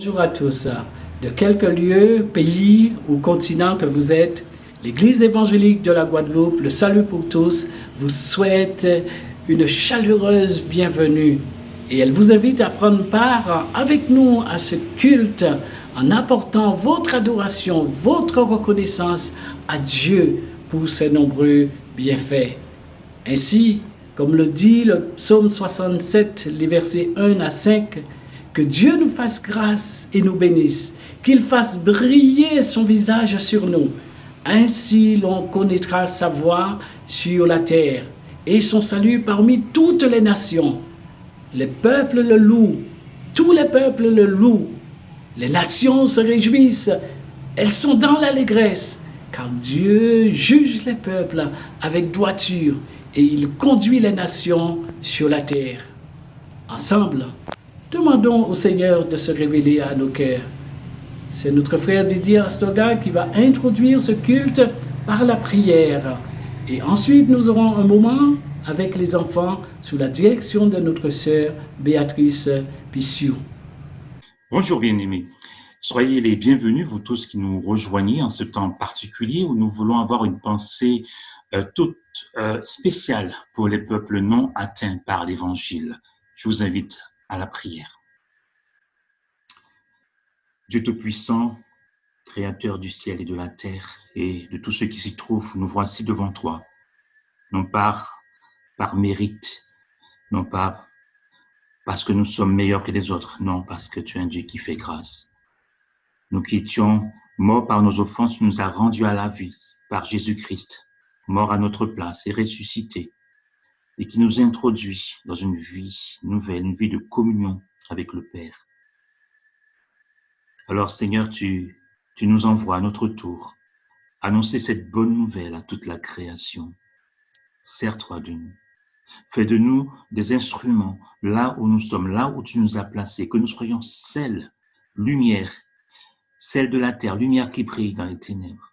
Bonjour à tous. De quelque lieu, pays ou continent que vous êtes, l'Église évangélique de la Guadeloupe, le Salut pour tous, vous souhaite une chaleureuse bienvenue. Et elle vous invite à prendre part avec nous à ce culte en apportant votre adoration, votre reconnaissance à Dieu pour ses nombreux bienfaits. Ainsi, comme le dit le psaume 67, les versets 1 à 5, que Dieu nous fasse grâce et nous bénisse, qu'il fasse briller son visage sur nous. Ainsi l'on connaîtra sa voix sur la terre et son salut parmi toutes les nations. Les peuples le louent, tous les peuples le louent. Les nations se réjouissent, elles sont dans l'allégresse, car Dieu juge les peuples avec droiture et il conduit les nations sur la terre. Ensemble, demandons au Seigneur de se révéler à nos cœurs. C'est notre frère Didier Astorga qui va introduire ce culte par la prière. Et ensuite, nous aurons un moment avec les enfants sous la direction de notre sœur Béatrice Pissiou. Bonjour bien-aimés. Soyez les bienvenus, vous tous qui nous rejoignez en ce temps particulier où nous voulons avoir une pensée toute spéciale pour les peuples non atteints par l'Évangile. Je vous invite à la prière. Dieu Tout-Puissant, Créateur du ciel et de la terre et de tous ceux qui s'y trouvent, nous voici devant toi, non pas par mérite, non pas parce que nous sommes meilleurs que les autres, non, parce que tu es un Dieu qui fait grâce. Nous qui étions morts par nos offenses, tu nous as rendus à la vie par Jésus-Christ, mort à notre place et ressuscité, et qui nous introduit dans une vie nouvelle, une vie de communion avec le Père. Alors Seigneur, tu nous envoies à notre tour annoncer cette bonne nouvelle à toute la création. Sers-toi de nous. Fais de nous des instruments là où nous sommes, là où tu nous as placés, que nous soyons sel, lumière, celle de la terre, lumière qui brille dans les ténèbres.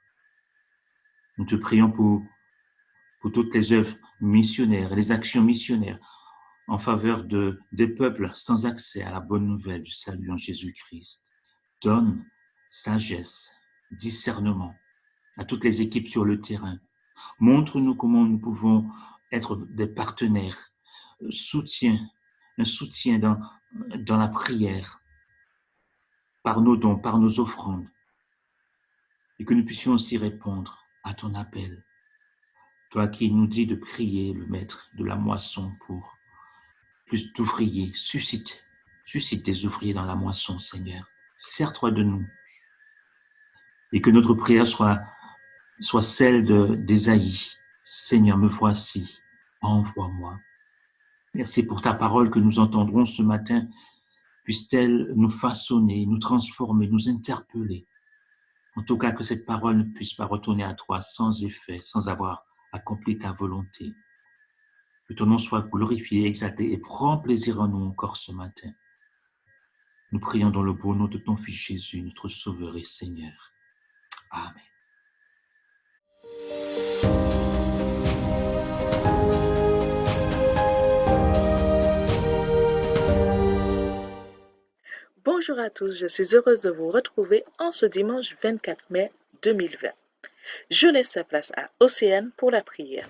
Nous te prions pour toutes les œuvres missionnaires et les actions missionnaires en faveur des peuples sans accès à la bonne nouvelle du salut en Jésus-Christ. Donne sagesse, discernement à toutes les équipes sur le terrain. Montre-nous comment nous pouvons être des partenaires, un soutien dans la prière, par nos dons, par nos offrandes, et que nous puissions aussi répondre à ton appel. Toi qui nous dis de prier le maître de la moisson pour plus d'ouvriers, suscite des ouvriers dans la moisson, Seigneur. Sers-toi de nous. Et que notre prière soit celle d'Ésaïe. Seigneur, me voici, envoie-moi. Merci pour ta parole que nous entendrons ce matin. Puisse-t-elle nous façonner, nous transformer, nous interpeller. En tout cas, que cette parole ne puisse pas retourner à toi sans effet, sans avoir accompli ta volonté. Que ton nom soit glorifié, exalté et prends plaisir en nous encore ce matin. Nous prions dans le beau nom de ton Fils Jésus, notre Sauveur et Seigneur. Amen. Bonjour à tous, je suis heureuse de vous retrouver en ce dimanche 24 mai 2020. Je laisse la place à Océane pour la prière.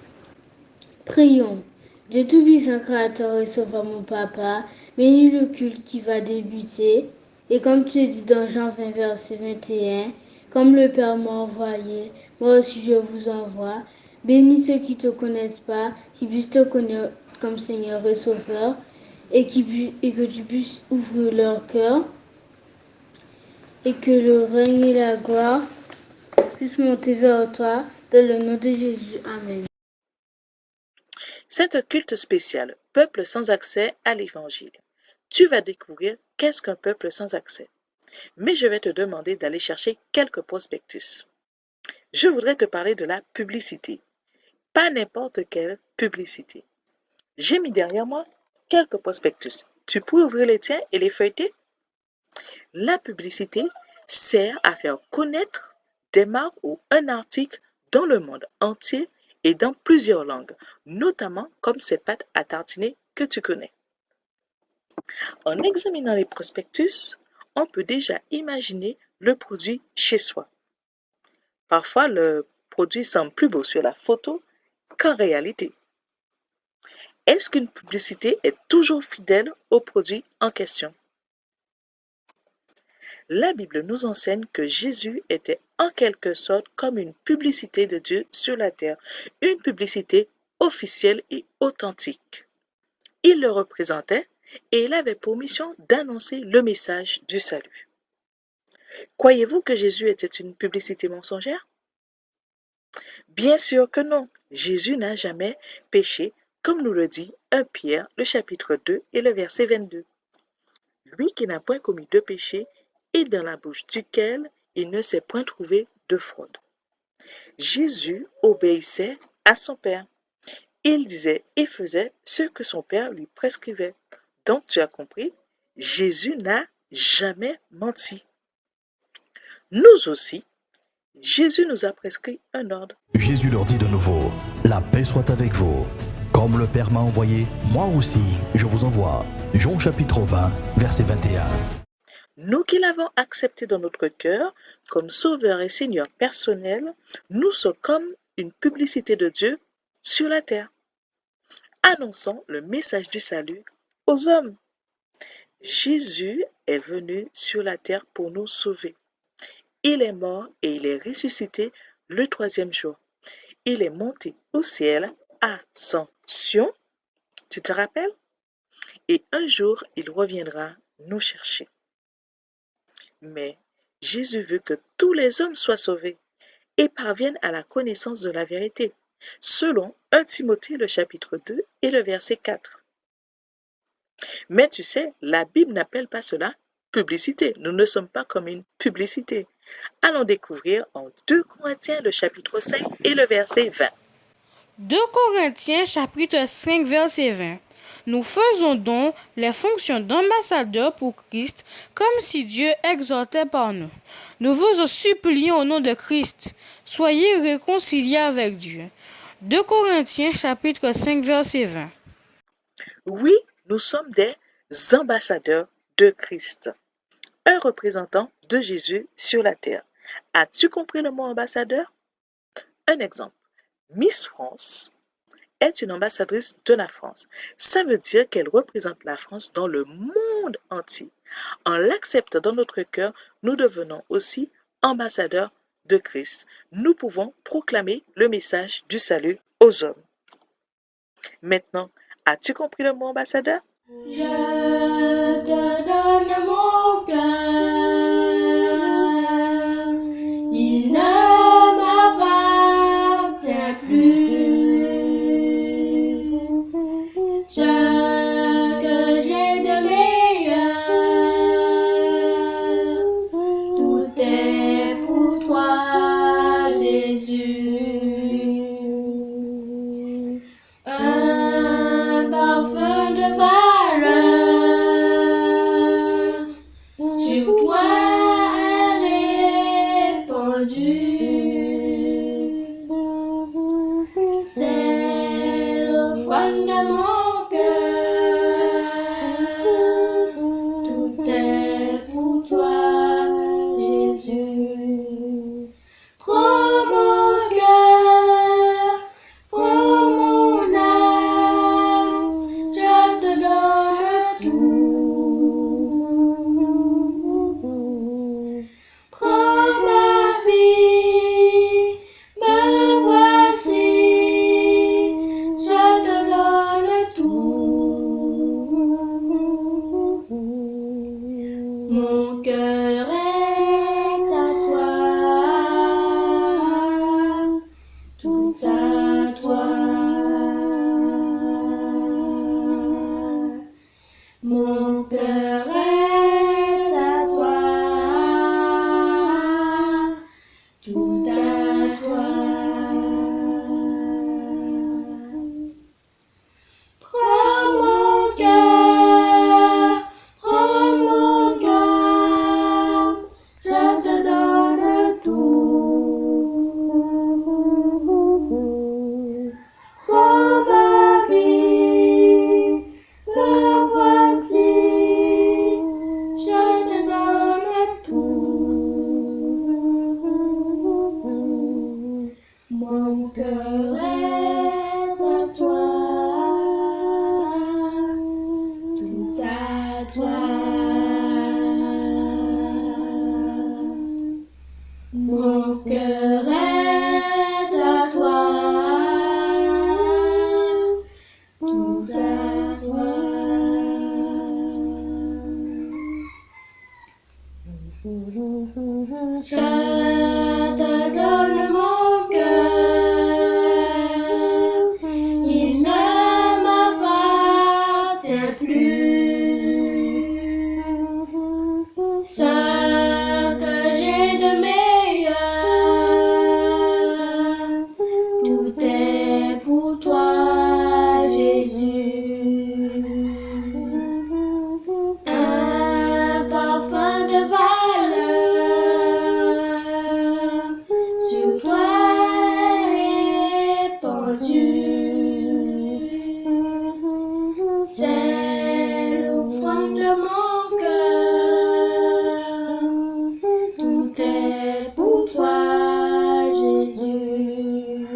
Prions. Dieu Tout-Puissant, Créateur et Sauveur, mon Papa, bénis le culte qui va débuter. Et comme tu dis dans Jean 20, verset 21, comme le Père m'a envoyé, moi aussi je vous envoie. Bénis ceux qui ne te connaissent pas, qui puissent te connaître comme Seigneur et Sauveur, et que tu puisses ouvrir leur cœur, et que le règne et la gloire puissent monter vers toi, dans le nom de Jésus. Amen. C'est un culte spécial, peuple sans accès à l'Évangile. Tu vas découvrir qu'est-ce qu'un peuple sans accès. Mais je vais te demander d'aller chercher quelques prospectus. Je voudrais te parler de la publicité. Pas n'importe quelle publicité. J'ai mis derrière moi quelques prospectus. Tu peux ouvrir les tiens et les feuilleter? La publicité sert à faire connaître des marques ou un article dans le monde entier et dans plusieurs langues, notamment comme ces pâtes à tartiner que tu connais. En examinant les prospectus, on peut déjà imaginer le produit chez soi. Parfois, le produit semble plus beau sur la photo qu'en réalité. Est-ce qu'une publicité est toujours fidèle au produit en question? La Bible nous enseigne que Jésus était en quelque sorte comme une publicité de Dieu sur la terre, une publicité officielle et authentique. Il le représentait et il avait pour mission d'annoncer le message du salut. Croyez-vous que Jésus était une publicité mensongère? Bien sûr que non. Jésus n'a jamais péché, comme nous le dit 1 Pierre, le chapitre 2 et le verset 22. Lui qui n'a point commis de péché et dans la bouche duquel il ne s'est point trouvé de fraude. Jésus obéissait à son Père. Il disait et faisait ce que son Père lui prescrivait. Donc tu as compris, Jésus n'a jamais menti. Nous aussi, Jésus nous a prescrit un ordre. Jésus leur dit de nouveau, la paix soit avec vous. Comme le Père m'a envoyé, moi aussi je vous envoie. Jean chapitre 20, verset 21. Nous qui l'avons accepté dans notre cœur comme Sauveur et Seigneur personnel, nous sommes comme une publicité de Dieu sur la terre. Annonçons le message du salut aux hommes. Jésus est venu sur la terre pour nous sauver. Il est mort et il est ressuscité le 3e jour. Il est monté au ciel, ascension, tu te rappelles? Et un jour, il reviendra nous chercher. Mais Jésus veut que tous les hommes soient sauvés et parviennent à la connaissance de la vérité, selon 1 Timothée le chapitre 2 et le verset 4. Mais tu sais, la Bible n'appelle pas cela publicité. Nous ne sommes pas comme une publicité. Allons découvrir en 2 Corinthiens le chapitre 5 et le verset 20. 2 Corinthiens chapitre 5 verset 20. Nous faisons donc les fonctions d'ambassadeurs pour Christ, comme si Dieu exhortait par nous. Nous vous supplions au nom de Christ, soyez réconciliés avec Dieu. 2 Corinthiens chapitre 5 verset 20. Oui, nous sommes des ambassadeurs de Christ, un représentant de Jésus sur la terre. As-tu compris le mot ambassadeur? Un exemple. Miss France est une ambassadrice de la France. Ça veut dire qu'elle représente la France dans le monde entier. En l'acceptant dans notre cœur, nous devenons aussi ambassadeurs de Christ. Nous pouvons proclamer le message du salut aux hommes. Maintenant, as-tu compris le mot ambassadeur? Je te donne mon cœur, il ne m'appartient plus. Ce que j'ai de meilleur, tout est pour toi, Jésus. Un parfum de valeur sur toi est répandu. C'est l'offrande de mon cœur. Tout est pour toi, Jésus. Prends mon cœur, prends mon âme, je te donne tout. Prends ma vie, me voici, je te donne tout. Mon cœur est à toi, tout à toi. Mon cœur est à toi, tout à toi. Prends mon cœur, Je te donne mon cœur, il ne m'appartient plus. Ce que j'ai de meilleur, tout est pour toi, Jésus. Un parfum de valeur sur toi répandu. C'est l'offrande de mon cœur. Tout est pour toi, Jésus.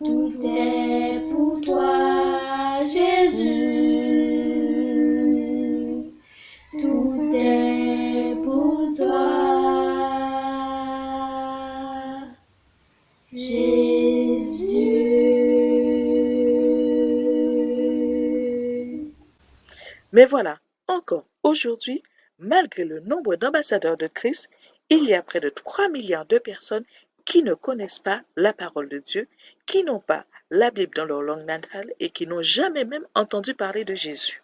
Tout est pour toi, Jésus. Tout est pour toi, Jésus. Mais voilà, encore aujourd'hui, malgré le nombre d'ambassadeurs de Christ, il y a près de 3 milliards de personnes qui ne connaissent pas la parole de Dieu, qui n'ont pas la Bible dans leur langue natale et qui n'ont jamais même entendu parler de Jésus.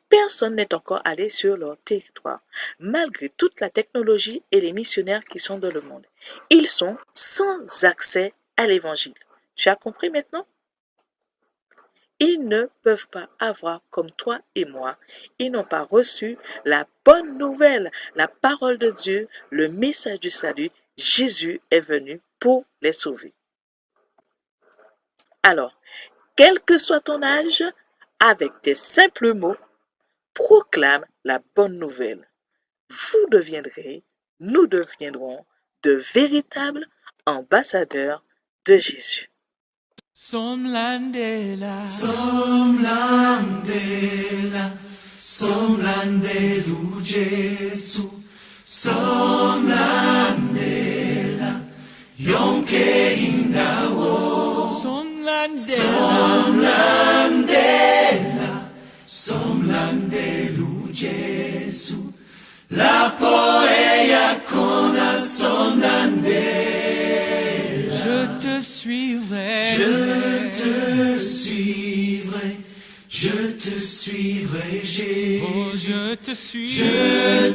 Personne n'est encore allé sur leur territoire, malgré toute la technologie et les missionnaires qui sont dans le monde. Ils sont sans accès à l'évangile. Tu as compris maintenant? Ils ne peuvent pas avoir comme toi et moi. Ils n'ont pas reçu la bonne nouvelle, la parole de Dieu, le message du salut. Jésus est venu pour les sauver. Alors, quel que soit ton âge, avec des simples mots, proclame la bonne nouvelle. Nous deviendrons de véritables ambassadeurs de Jésus. Somlandela, somlandelu Jesu, somlandela, yonke indawo, somlandelu Jesu, la poeia kona somlandela. Je te suivrai, Jésus. Oh, je te suivrai,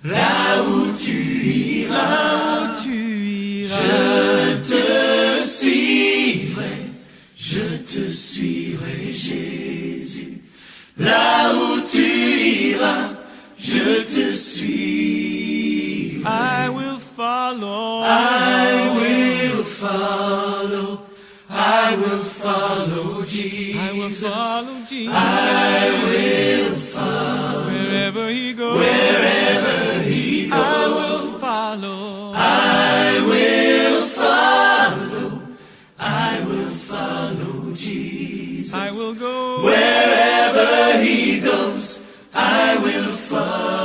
là où tu iras, je te suivrai, Jésus. Là où tu iras, je te suivrai. I will follow, Jesus. I will follow wherever he goes. I will follow. I will follow Jesus. I will go wherever he goes. I will follow.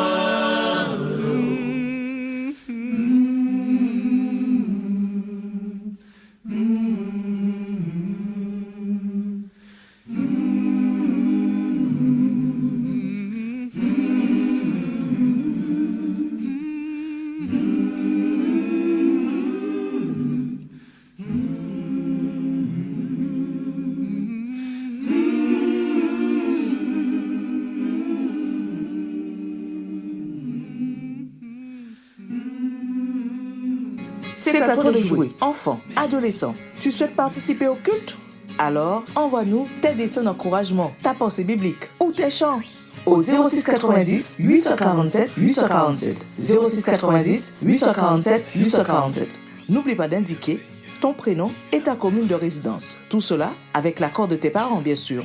C'est à toi de jouer. Enfant, adolescent, tu souhaites participer au culte? Alors, envoie-nous tes dessins d'encouragement, ta pensée biblique ou tes chants au 06 90 847 847. 06 90 847 847. N'oublie pas d'indiquer ton prénom et ta commune de résidence. Tout cela avec l'accord de tes parents, bien sûr.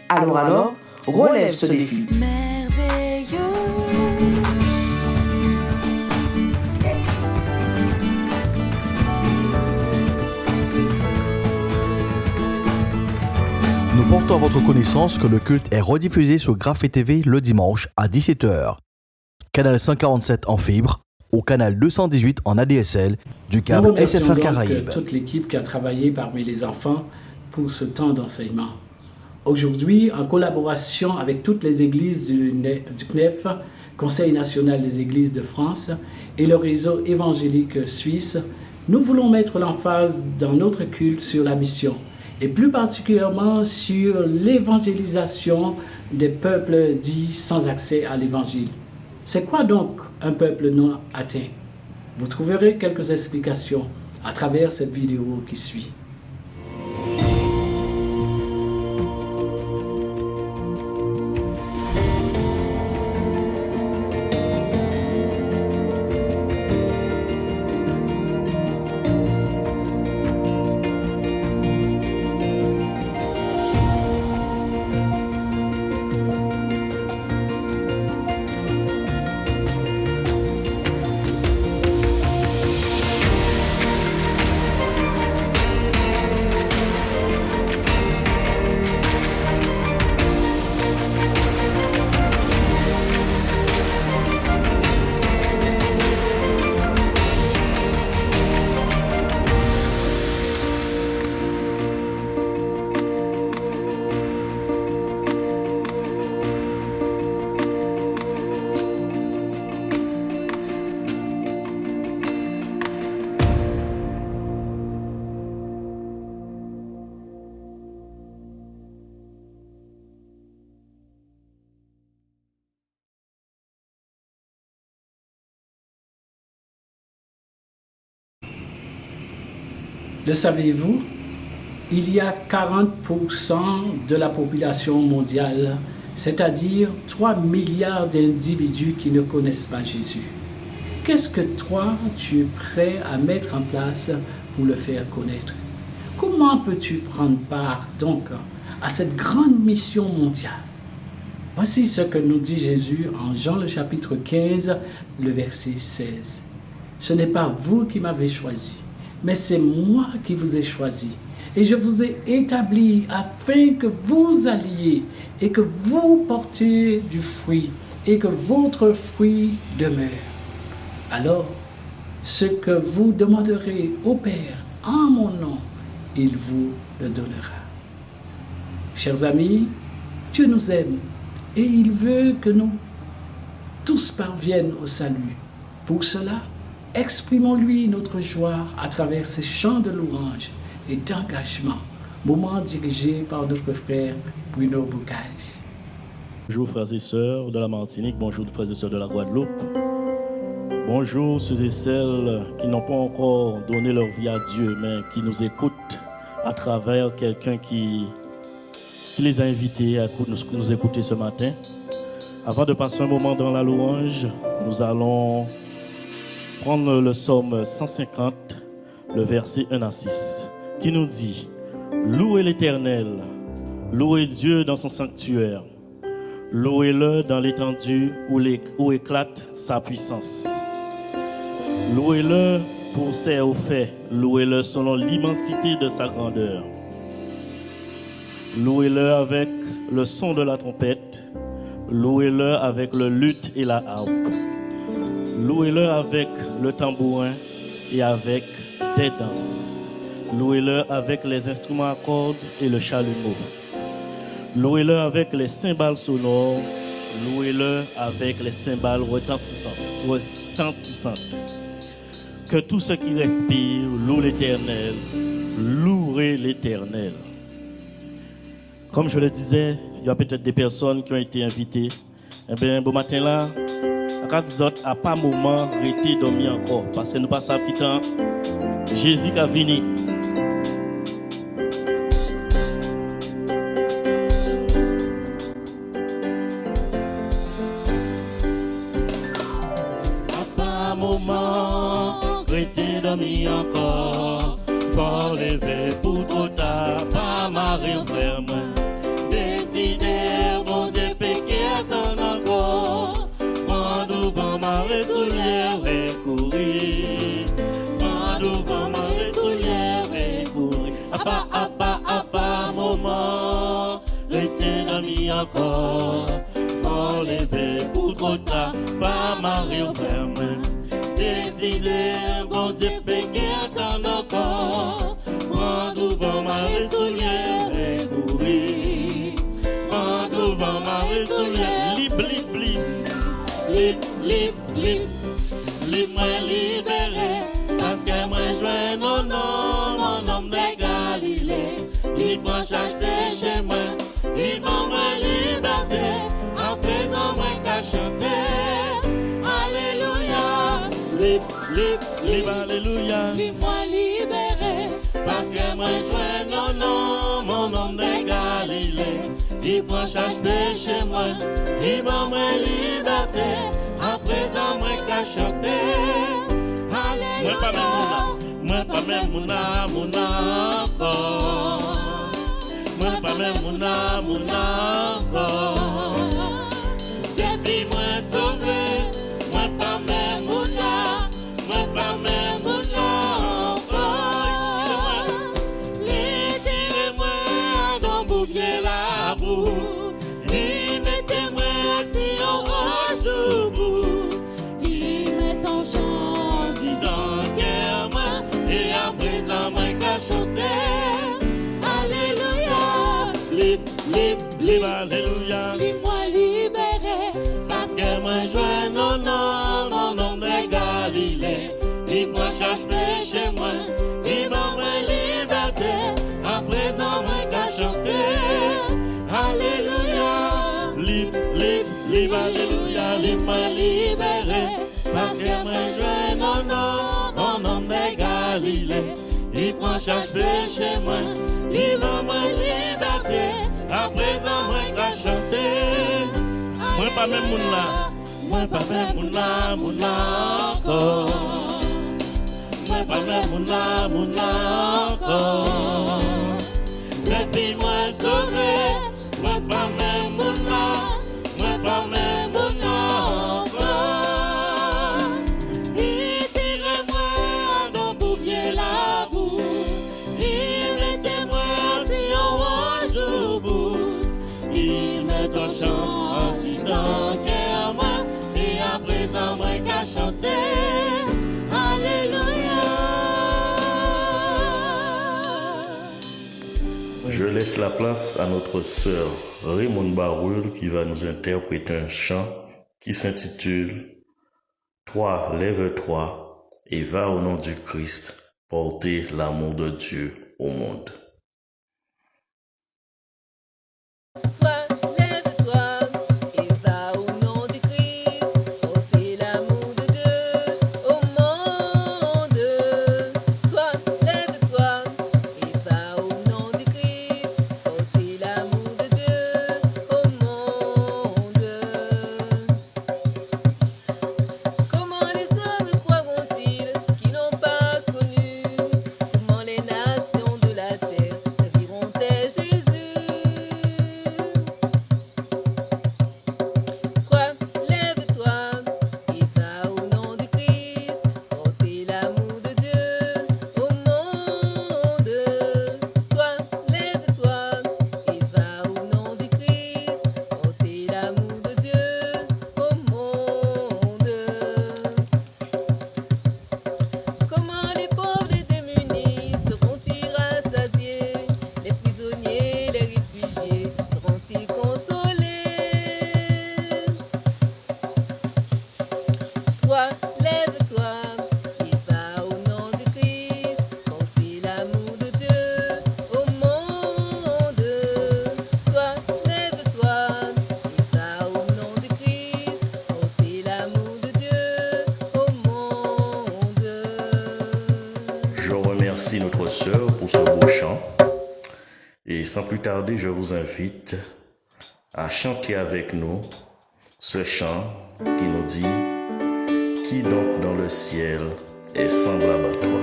Alors, relève ce défi. Nous portons à votre connaissance que le culte est rediffusé sur Graphé TV le dimanche à 17h. Canal 147 en fibre, au canal 218 en ADSL du câble SFR Caraïbes. Toute l'équipe qui a travaillé parmi les enfants pour ce temps d'enseignement. Aujourd'hui, en collaboration avec toutes les églises du CNEF, Conseil national des églises de France, et le réseau évangélique suisse, nous voulons mettre l'emphase dans notre culte sur la mission, et plus particulièrement sur l'évangélisation des peuples dits sans accès à l'évangile. C'est quoi donc un peuple non atteint? Vous trouverez quelques explications à travers cette vidéo qui suit. Le savez-vous? Il y a 40% de la population mondiale, c'est-à-dire 3 milliards d'individus qui ne connaissent pas Jésus. Qu'est-ce que toi, tu es prêt à mettre en place pour le faire connaître? Comment peux-tu prendre part donc à cette grande mission mondiale? Voici ce que nous dit Jésus en Jean le chapitre 15, le verset 16. Ce n'est pas vous qui m'avez choisi, mais c'est moi qui vous ai choisi. Et je vous ai établi afin que vous alliez et que vous portiez du fruit et que votre fruit demeure. Alors, ce que vous demanderez au Père en mon nom, il vous le donnera. Chers amis, Dieu nous aime et il veut que nous tous parviennent au salut. Pour cela, exprimons-lui notre joie à travers ces chants de louange et d'engagement, moment dirigé par notre frère Bruno Boucaz. Bonjour frères et sœurs de la Martinique, bonjour frères et sœurs de la Guadeloupe. Bonjour ceux et celles qui n'ont pas encore donné leur vie à Dieu, mais qui nous écoutent à travers quelqu'un qui les a invités à nous écouter ce matin. Avant de passer un moment dans la louange, nous allons prendre le psaume 150, le verset 1 à 6, qui nous dit « Louez l'Éternel, louez Dieu dans son sanctuaire, louez-le dans l'étendue où éclate sa puissance. Louez-le pour ses hauts faits, louez-le selon l'immensité de sa grandeur. Louez-le avec le son de la trompette, louez-le avec le luth et la harpe. Louez-le avec le tambourin et avec des danses. Louez-le avec les instruments à cordes et le chalumeau. Louez-le avec les cymbales sonores. Louez-le avec les cymbales retentissantes. Que tout ce qui respire loue l'Éternel. Louez l'Éternel. Comme je le disais, il y a peut-être des personnes qui ont été invitées. Eh bien, bon matin là, quand ils ont à pas moment arrêté dormir encore, parce que nous pas savons qui temps Jésus a venu. À pas moment arrêté dormir encore, pas lever pour trop tard, pas marrer vers moi. Décider, bon Dieu, péché attend encore. Marre soulière et courir, devant marre soulière et courir. Appa, moment, retiens ami encore. Pour lever pour trop tard, pas marrer au ferme. Décider, bon Dieu, péché attend encore. Devant marre soulière et courir. il prend chaque péché moi, il m'a moi liberté, à présent moi qu'à chanter. Moi pas même mon encore. Moi pas même mon encore. Depuis moi sauvé, moi pas même mon moi pas même mon encore. Tirez-moi dans bouquet la boue, et mettez-moi si on roche debout. Il met en chant dit dans le cœur moi, et à présent moi qu'à chanter. Alléluia, libre, alléluia. Libre-moi libéré, parce que moi je non, mon nom de Galilée. Libre-moi chaque péché moi, libre-moi liberté, à présent moi qu'à chanter. Alléluia, libre, alléluia. Libre-moi libéré, parce que moi je non, mon nom de Galilée. Il prend chaque péché moi, libre-moi liberté, à présent moi qu'à chanter. Moi pas même mon là, moi pas même mon là encore. Moi pas même mon là encore. Depuis moi sauvé, moi pas même mon là, moi pas même mon là encore. Il tire-moi dans bouquet la boue, il mettez-moi si on roche debout. Il met un chant dans le cœur moi, et à présent moi qu'à chanter. Alléluia. Je laisse la place à notre sœur Raymond Baroul qui va nous interpréter un chant qui s'intitule « Toi, lève-toi et va au nom du Christ porter l'amour de Dieu au monde. » Toi, lève-toi et va au nom du Christ, porter l'amour de Dieu au monde. Toi, lève-toi et va au nom du Christ, porter l'amour de Dieu au monde. Comment les hommes croiront-ils ce qu'ils n'ont pas connu? Comment les nations de la terre serviront-elles Jésus? Toi, lève-toi et va au nom du Christ, porter l'amour de Dieu au monde. Toi, lève-toi et va au nom du Christ, porter l'amour de Dieu au monde. Comment les pauvres, les démunis seront-ils rassasiés? Les prisonniers, les réfugiés seront-ils consolés? Toi, lève-toi et va au nom du Christ, porter l'amour de Dieu au monde. Toi, lève-toi et va au nom du Christ, porter l'amour de Dieu au monde. Je remercie notre sœur pour ce beau chant et sans plus tarder, je vous invite à chanter avec nous ce chant qui nous dit « Qui donc dans le ciel est semblable à toi ?»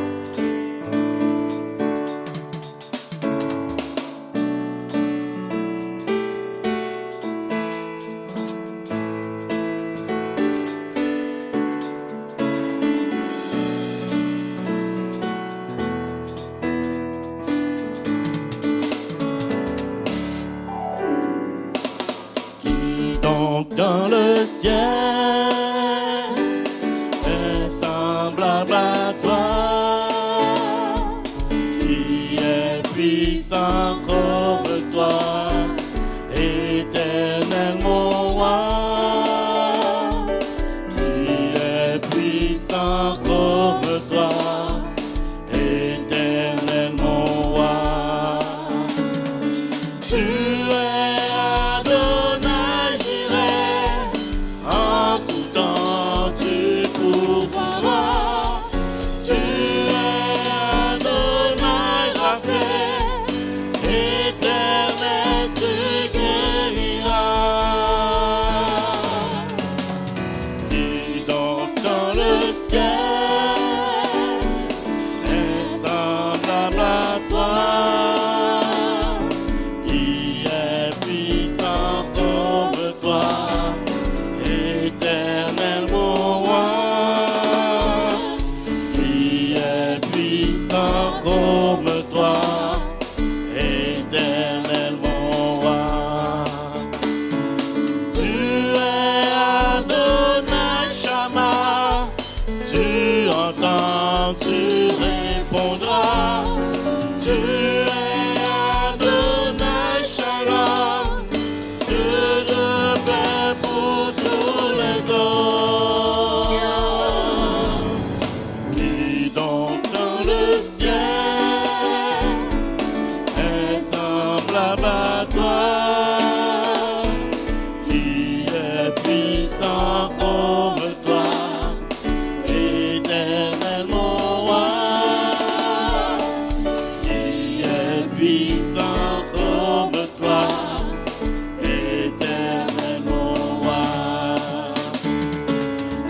Qui donc dans le ciel est semblable à toi, qui est puissant comme toi, éternel mon roi, qui est puissant comme toi, éternel mon roi. Tu es Adonai Jireh, en tu répondras. Tu es Adonai Shalom, Dieu de paix pour tous les hommes. Qui donc dans le ciel est semblable à toi, qui est puissant comme toi, éternel mon roi, qui est puissant comme toi, éternel mon roi.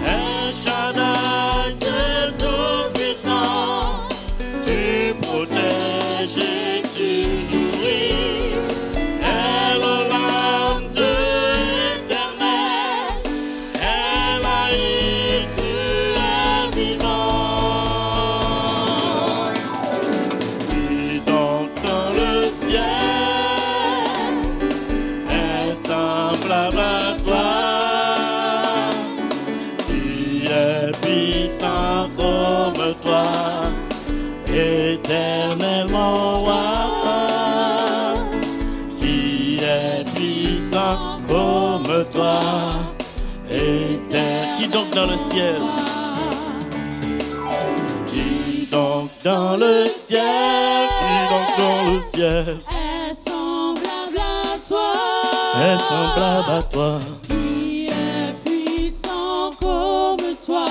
El Shaddai, Dieu tout-puissant, tu protèges et tu nourris. Elohim, Dieu éternel, Elohim, tu es vivant. Qui donc dans le ciel est semblable à toi, qui est puissant comme toi, éternel mon roi, qui est puissant comme toi, éternel. Qui donc dans le ciel? Qui donc dans le ciel? Qui donc dans le ciel? Est semblable à toi. Est semblable à toi, Qui est puissant comme toi.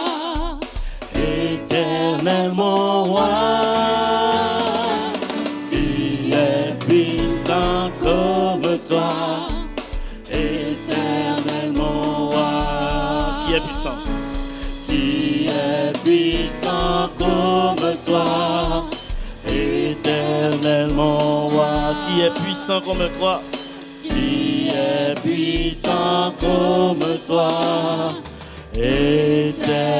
éternel mon roi, qui est puissant comme toi, éternel mon roi. Qui est puissant? Qui est puissant comme toi, éternel mon roi. Qui est puissant comme toi? Qui est puissant comme toi, éternel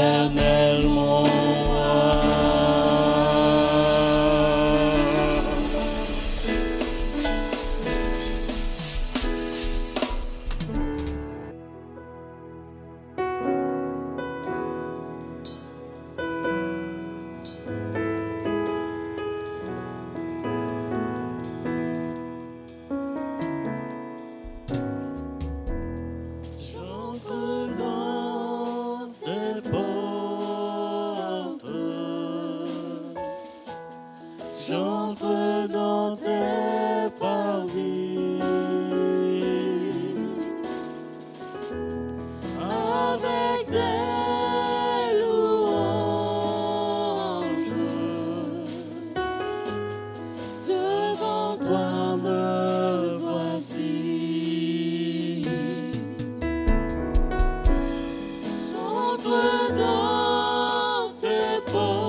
mon roi. J'entre dans tes portes, j'entre dans tes parvis, avec des louanges, devant toi me voici. J'entre dans tes portes,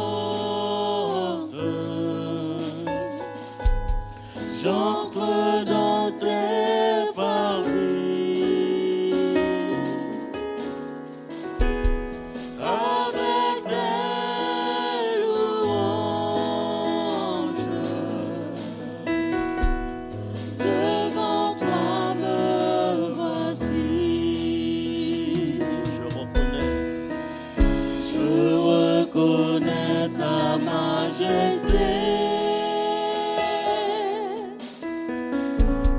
j'entre dans tes parvis, avec des louanges, devant toi me voici. Je reconnais ta majesté.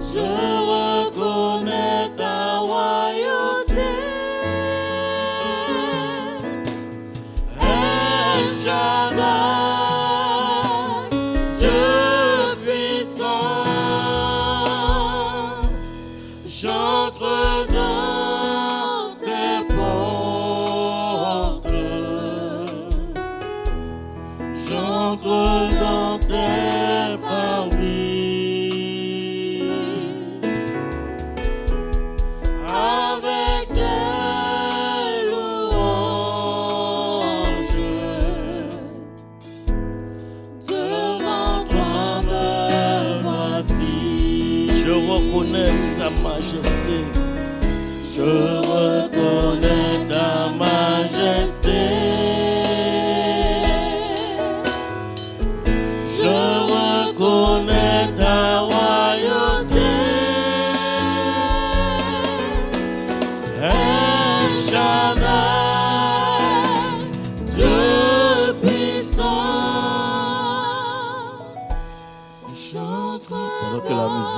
Je reconnais ta royauté. El Shaddai, Dieu puissant, j'entre dans tes portes, j'entre dans tes parvis, avec des louanges, devant toi me voici. Je reconnais ta majesté. Je reconnais ta majesté. Je reconnais ta royauté. El Shaddai, Dieu puissant,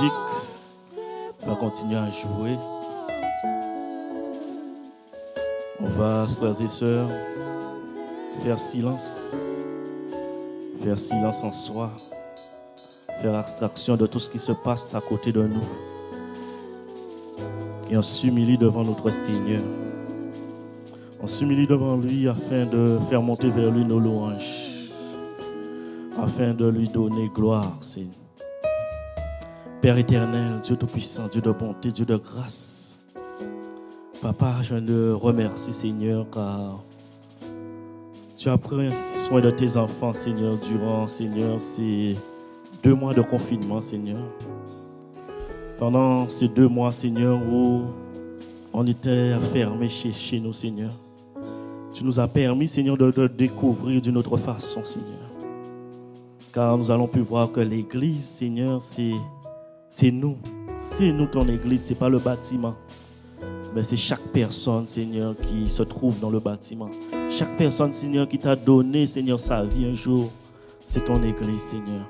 musique va continuer à jouer. On va, frères et sœurs, faire silence en soi, faire abstraction de tout ce qui se passe à côté de nous. Et on s'humilie devant notre Seigneur. On s'humilie devant lui afin de faire monter vers lui nos louanges, afin de lui donner gloire, Seigneur. Père éternel, Dieu tout-puissant, Dieu de bonté, Dieu de grâce. Papa, je te remercie, Seigneur, car tu as pris soin de tes enfants, Seigneur, durant, Seigneur, ces 2 mois de confinement, Seigneur. Pendant ces 2 mois, Seigneur, où on était enfermés chez nous, Seigneur. Tu nous as permis, Seigneur, de découvrir d'une autre façon, Seigneur. Car nous allons pu voir que l'église, Seigneur, c'est nous. C'est nous ton église, ce n'est pas le bâtiment. Mais c'est chaque personne, Seigneur, qui se trouve dans le bâtiment. Chaque personne, Seigneur, qui t'a donné, Seigneur, sa vie un jour, c'est ton église, Seigneur.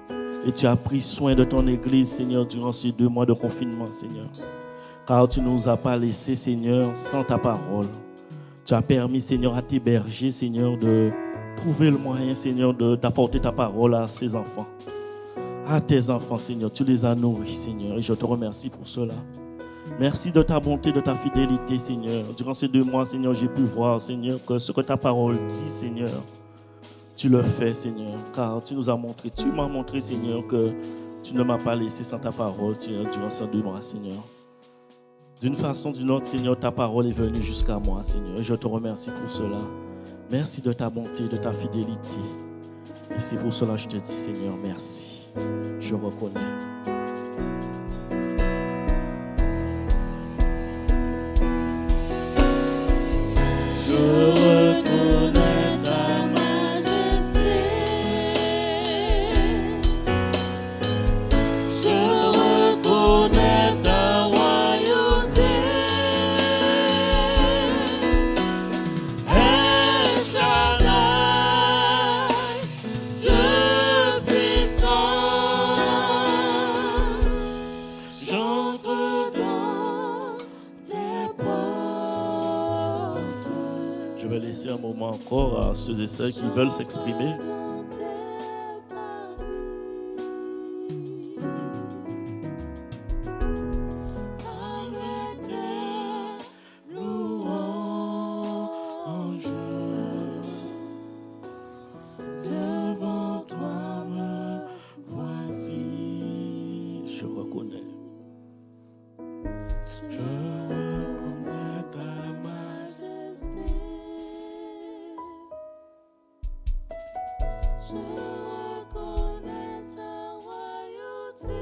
Et tu as pris soin de ton église, Seigneur, durant ces 2 mois de confinement, Seigneur. Car tu ne nous as pas laissé, Seigneur, sans ta parole. Tu as permis, Seigneur, à tes bergers, Seigneur, de trouver le moyen, Seigneur, d'apporter ta parole à ces enfants. À tes enfants, Seigneur. Tu les as nourris, Seigneur. Et je te remercie pour cela. Merci de ta bonté, de ta fidélité, Seigneur. Durant ces 2 mois, Seigneur, j'ai pu voir, Seigneur, que ce que ta parole dit, Seigneur, tu le fais, Seigneur, car tu nous as montré, tu m'as montré, Seigneur, que tu ne m'as pas laissé sans ta parole, Seigneur, durant ces 2 mois, Seigneur. D'une façon ou d'une autre, Seigneur, ta parole est venue jusqu'à moi, Seigneur, et je te remercie pour cela. Merci de ta bonté, de ta fidélité. Et c'est pour cela que je te dis, Seigneur, merci. Je reconnais. Un moment encore à ceux et celles qui veulent s'exprimer. Devant toi me voici. Je reconnais. Je reconnais ta majesté. Je reconnais ta royauté.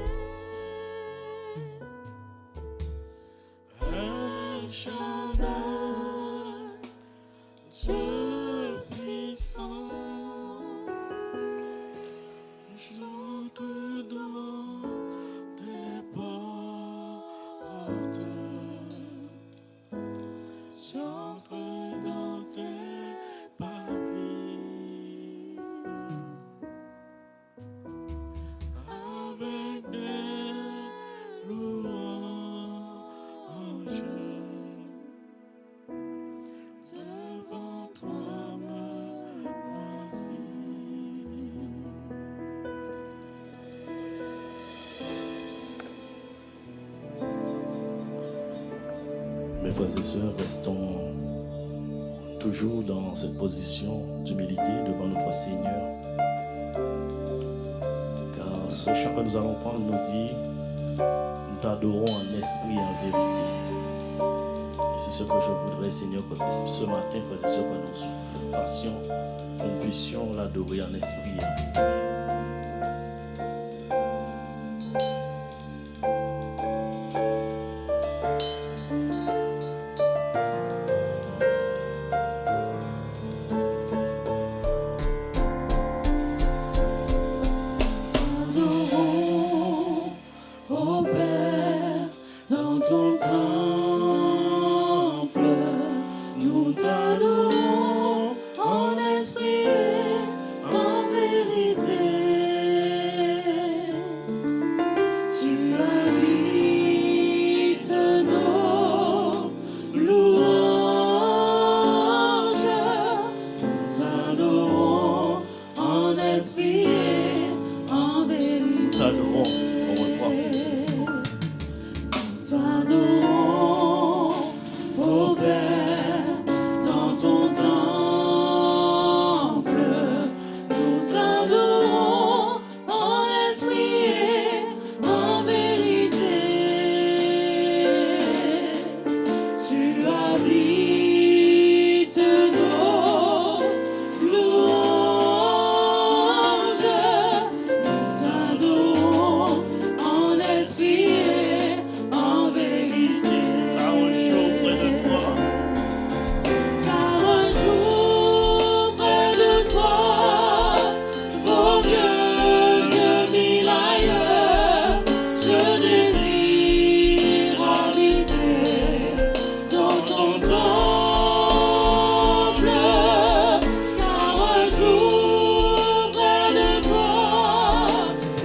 El Shaddai, Dieu puissant, j'entre dans tes portes. J'entre dans tes pavis. Avec des louanges, devant toi me voici. Mes frères et sœurs, restons toujours dans cette position d'humilité devant notre Seigneur. Car ce chant que nous allons prendre nous dit: nous t'adorons en esprit et en vérité. Et c'est ce que je voudrais, Seigneur, que ce matin, frères et sœurs, que nous fassions, que nous puissions l'adorer en esprit et en vérité. En esprit et en vérité. Ô Père, dans ton temple, nous t'adorons en esprit et en vérité. Tu habites nos louanges, nous t'adorons en esprit et en vérité. Car un jour près de toi Vaut mieux que mille ailleurs. Je désire habiter dans ton temple. Car un jour près de toi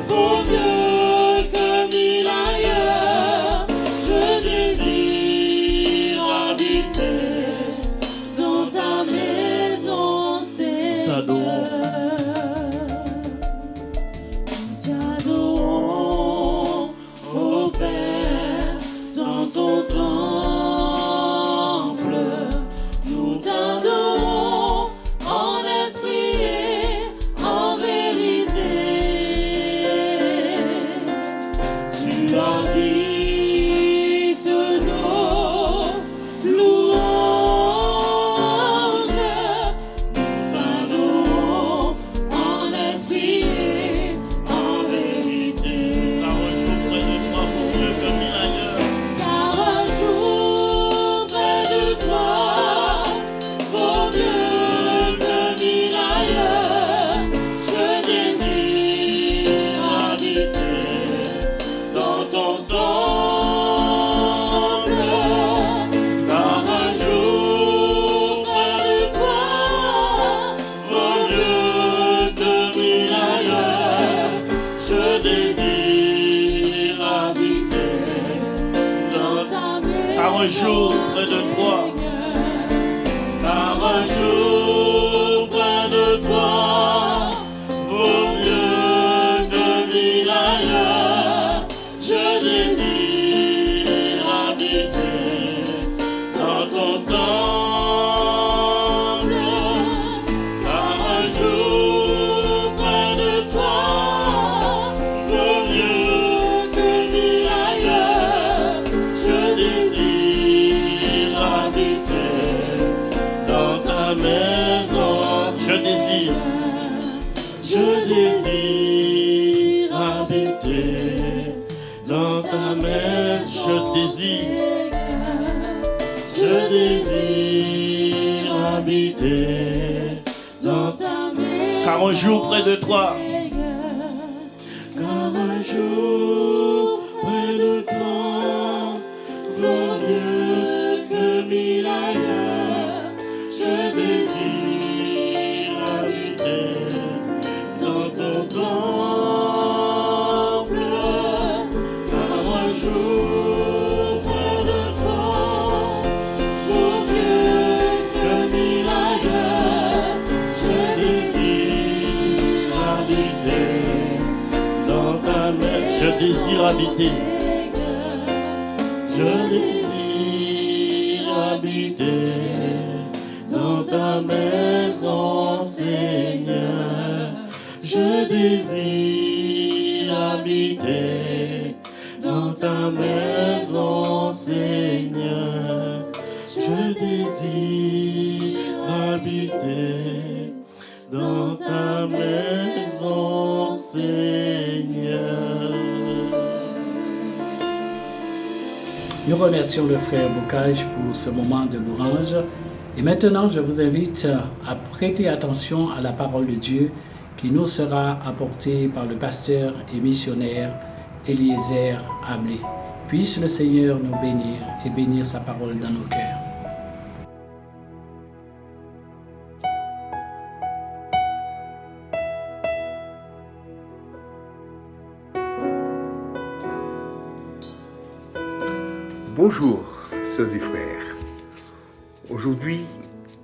vaut mieux que mille ailleurs. Je désire habiter dans ta maison, T'adorons. T'adorons, ô Père, dans ton temple. Nous t'adorons en esprit et en vérité. Tu habites nos louanges. Nous t'adorons en esprit et en vérité. Car un jour près de toi Car un jour près de toi vaut mieux que mille ailleurs. Je désire habiter dans ton temple. Car un jour près de toi vaut mieux que mille ailleurs. Je désire habiter dans ta maison. Car un jour près de toi Car un jour près de toi vaut mieux que mille ailleurs. Je désire habiter dans ton temple. Car un jour près de toi vaut mieux que mille ailleurs. Je désire habiter dans ta maison. Je désire. Je désire habiter dans ta maison. Je désire. Je désire habiter dans ta maison. Car un jour près de toi Car un jour près de toi vaut mieux que mille ailleurs. Je désire habiter dans ton temple. Car un jour près de toi vaut mieux que mille ailleurs. Je désire habiter dans ta maison. Je désire habiter. Je désire habiter dans ta maison, Seigneur. Je désire habiter dans ta maison, Seigneur. Je désire habiter dans ta maison, Seigneur. Nous remercions le frère Bocage pour ce moment de louange. Et maintenant, je vous invite à prêter attention à la parole de Dieu qui nous sera apportée par le pasteur et missionnaire Eliezer Hamley. Puisse le Seigneur nous bénir et bénir sa parole dans nos cœurs. Bonjour, sœurs et frères. Aujourd'hui,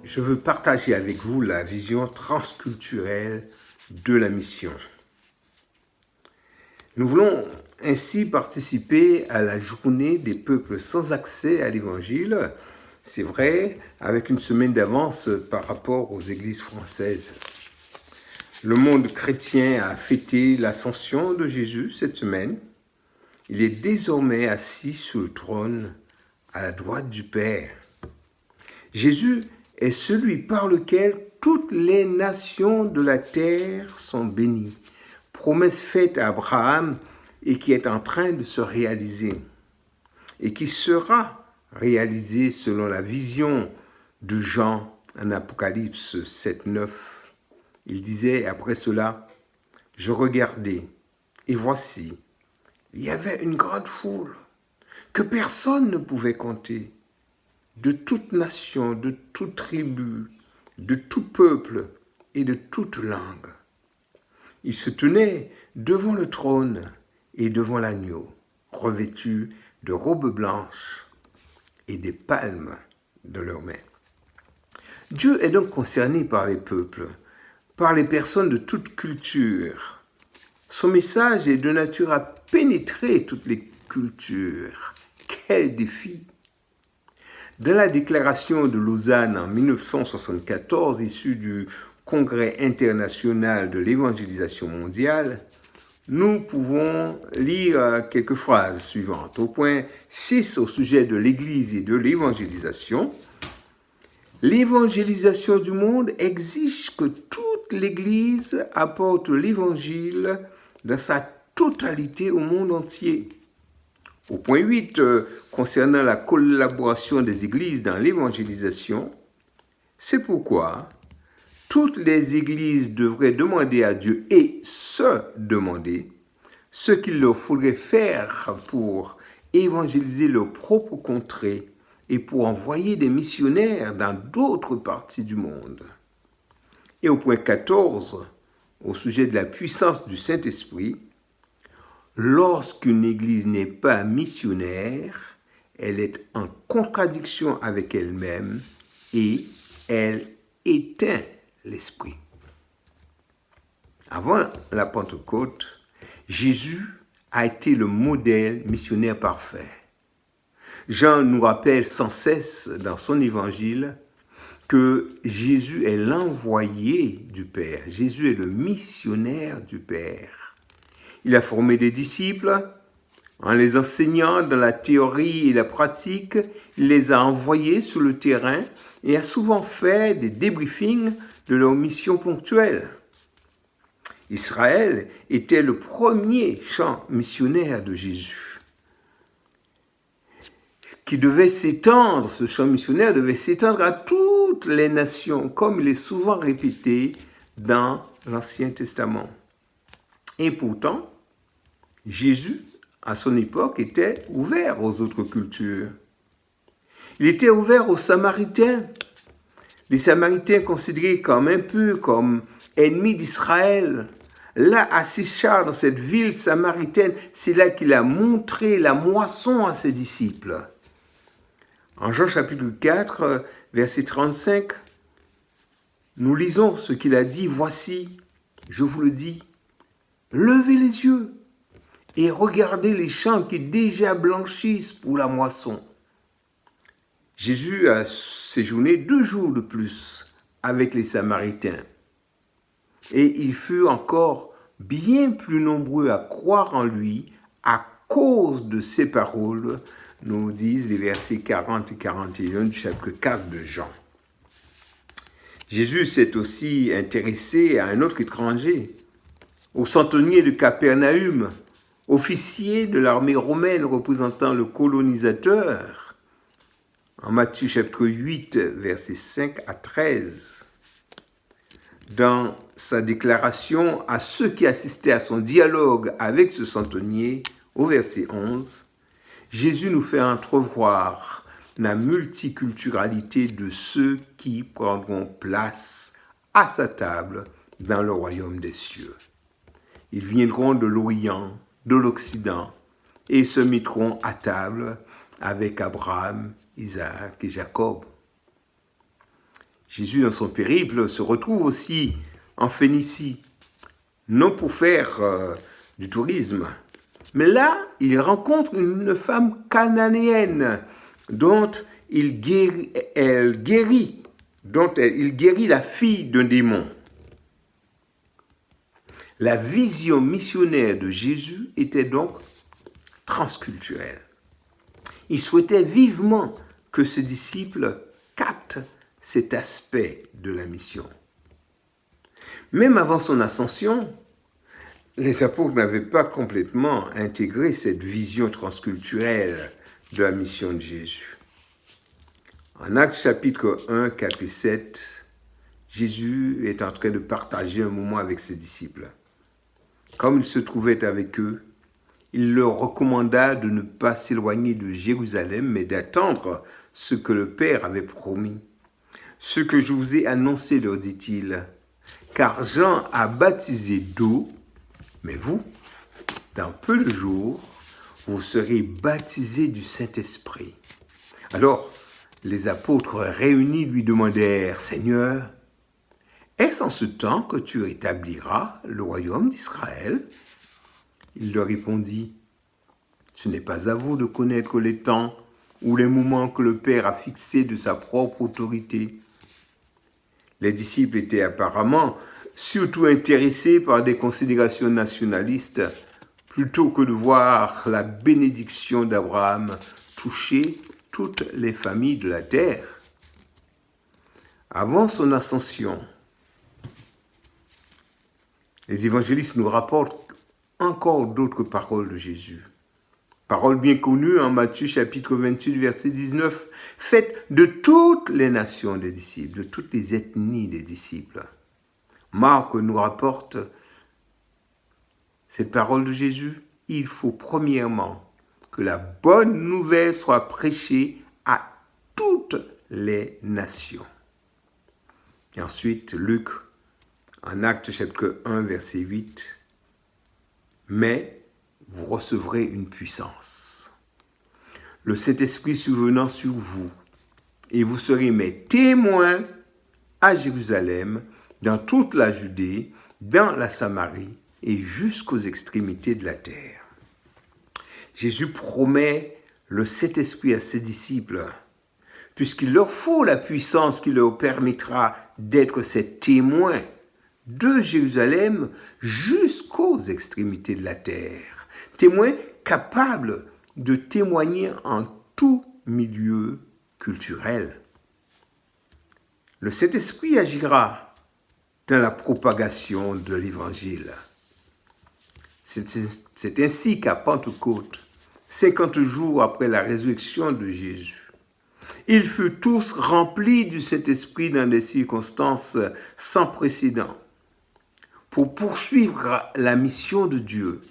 je veux partager avec vous la vision transculturelle de la mission. Nous voulons ainsi participer à la journée des peuples sans accès à l'Évangile c'est vrai, avec une semaine d'avance par rapport aux églises françaises. Le monde chrétien a fêté l'ascension de Jésus cette semaine. Il est désormais assis sur le trône à la droite du Père. Jésus est celui par lequel toutes les nations de la terre sont bénies. Promesse faite à Abraham et qui est en train de se réaliser. Et qui sera réalisée selon la vision de Jean en Apocalypse 7:9. Il disait après cela, « Je regardais, et voici, il y avait une grande foule que personne ne pouvait compter, de toute nation, de toute tribu, de tout peuple et de toute langue. Ils se tenaient devant le trône et devant l'agneau, revêtus de robes blanches et des palmes de leurs mains. » Dieu est donc concerné par les peuples, par les personnes de toute culture. Son message est de nature à pénétrer toutes les cultures. Quel défi! Dans la déclaration de Lausanne en 1974, issue du Congrès international de l'évangélisation mondiale, nous pouvons lire quelques phrases suivantes. Au point 6, au sujet de l'Église et de l'évangélisation, « L'évangélisation du monde exige que toute l'Église apporte l'Évangile dans sa totalité au monde entier. » Au point 8, concernant la collaboration des Églises dans l'évangélisation, « C'est pourquoi toutes les Églises devraient demander à Dieu et se demander ce qu'il leur faudrait faire pour évangéliser leur propre contrée et pour envoyer des missionnaires dans d'autres parties du monde. » Et au point 14, au sujet de la puissance du Saint-Esprit, « Lorsqu'une Église n'est pas missionnaire, elle est en contradiction avec elle-même et elle éteint l'Esprit. » Avant la Pentecôte, Jésus a été le modèle missionnaire parfait. Jean nous rappelle sans cesse dans son évangile que Jésus est l'envoyé du Père. Jésus est le missionnaire du Père. Il a formé des disciples en les enseignant dans la théorie et la pratique. Il les a envoyés sur le terrain et a souvent fait des débriefings de leur mission ponctuelle. Israël était le premier champ missionnaire de Jésus, qui devait s'étendre, ce champ missionnaire devait s'étendre à toutes les nations, comme il est souvent répété dans l'Ancien Testament. Et pourtant, Jésus, à son époque, était ouvert aux autres cultures. Il était ouvert aux Samaritains. Les Samaritains considérés comme un peu comme ennemis d'Israël. Là, à Sichar, dans cette ville samaritaine, c'est là qu'il a montré la moisson à ses disciples. En Jean chapitre 4, verset 35, nous lisons ce qu'il a dit. « Voici, je vous le dis, levez les yeux et regardez les champs qui déjà blanchissent pour la moisson. » Jésus a séjourné 2 jours de plus avec les Samaritains. Et ils furent encore bien plus nombreux à croire en lui à cause de ses paroles, nous disent les versets 40 et 41 du chapitre 4 de Jean. Jésus s'est aussi intéressé à un autre étranger, au centenier de Capernaum, officier de l'armée romaine représentant le colonisateur, en Matthieu chapitre 8, versets 5 à 13. Dans sa déclaration à ceux qui assistaient à son dialogue avec ce centenier, au verset 11, Jésus nous fait entrevoir la multiculturalité de ceux qui prendront place à sa table dans le royaume des cieux. Ils viendront de l'Orient, de l'Occident, et se mettront à table avec Abraham, Isaac et Jacob. Jésus, dans son périple, se retrouve aussi en Phénicie, non pour faire du tourisme, mais là, il rencontre une femme cananéenne dont il guérit la fille d'un démon. La vision missionnaire de Jésus était donc transculturelle. Il souhaitait vivement que ses disciples captent cet aspect de la mission. Même avant son ascension, les apôtres n'avaient pas complètement intégré cette vision transculturelle de la mission de Jésus. En Actes chapitre 1, 4 et 7, Jésus est en train de partager un moment avec ses disciples. Comme il se trouvait avec eux, il leur recommanda de ne pas s'éloigner de Jérusalem, mais d'attendre ce que le Père avait promis. Ce que je vous ai annoncé, leur dit-il, car Jean a baptisé d'eau, mais vous, dans peu de jours, vous serez baptisés du Saint-Esprit. Alors, les apôtres réunis lui demandèrent, « Seigneur, est-ce en ce temps que tu rétabliras le royaume d'Israël ?» Il leur répondit, « Ce n'est pas à vous de connaître les temps ou les moments que le Père a fixés de sa propre autorité. » Les disciples étaient apparemment surtout intéressés par des considérations nationalistes plutôt que de voir la bénédiction d'Abraham toucher toutes les familles de la terre. Avant son ascension, les évangélistes nous rapportent encore d'autres paroles de Jésus. Paroles bien connues en Matthieu chapitre 28, verset 19. « Faites de toutes les nations des disciples, de toutes les ethnies des disciples. » Marc nous rapporte cette parole de Jésus. Il faut premièrement que la bonne nouvelle soit prêchée à toutes les nations. Et ensuite, Luc, en Actes chapitre 1, verset 8, « Mais vous recevrez une puissance. Le Saint-Esprit survenant sur vous, et vous serez mes témoins à Jérusalem, dans toute la Judée, dans la Samarie et jusqu'aux extrémités de la terre. » Jésus promet le Saint-Esprit à ses disciples, puisqu'il leur faut la puissance qui leur permettra d'être ses témoins de Jérusalem jusqu'aux extrémités de la terre. Témoins capables de témoigner en tout milieu culturel. Le Saint-Esprit agira dans la propagation de l'Évangile. C'est ainsi qu'à Pentecôte, 50 jours après la résurrection de Jésus, ils furent tous remplis du Saint-Esprit dans des circonstances sans précédent. Pour poursuivre la mission de Dieu,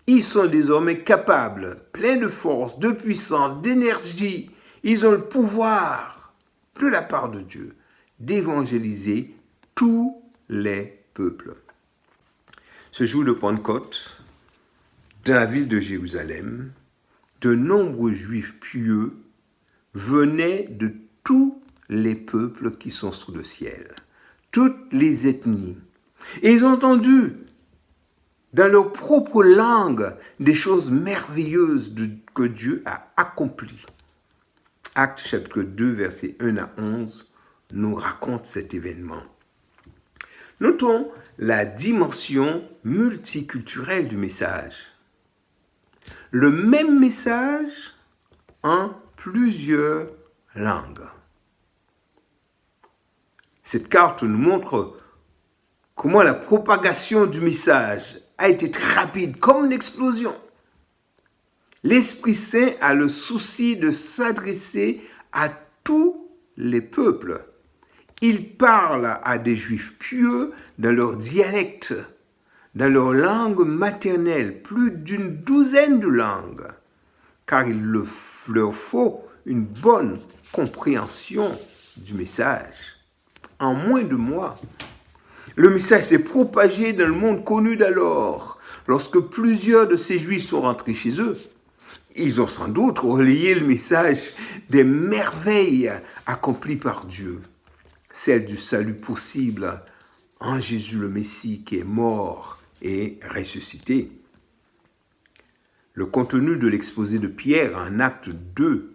ils sont désormais capables, pleins de force, de puissance, d'énergie. Ils ont le pouvoir, de la part de Dieu, d'évangéliser tous les peuples. Ce jour de Pentecôte, dans la ville de Jérusalem, de nombreux Juifs pieux venaient de tous les peuples qui sont sous le ciel, toutes les ethnies. Et ils ont entendu dans leur propre langue des choses merveilleuses que Dieu a accomplies. Actes chapitre 2, versets 1 à 11, nous raconte cet événement. Notons la dimension multiculturelle du message. Le même message en plusieurs langues. Cette carte nous montre comment la propagation du message a été très rapide, comme une explosion. L'Esprit Saint a le souci de s'adresser à tous les peuples. Il parle à des Juifs pieux dans leur dialecte, dans leur langue maternelle, plus d'une douzaine de langues, car il leur faut une bonne compréhension du message. En moins de mois, le message s'est propagé dans le monde connu d'alors. Lorsque plusieurs de ces Juifs sont rentrés chez eux, ils ont sans doute relayé le message des merveilles accomplies par Dieu, celle du salut possible en Jésus le Messie qui est mort et ressuscité. Le contenu de l'exposé de Pierre en Acte 2,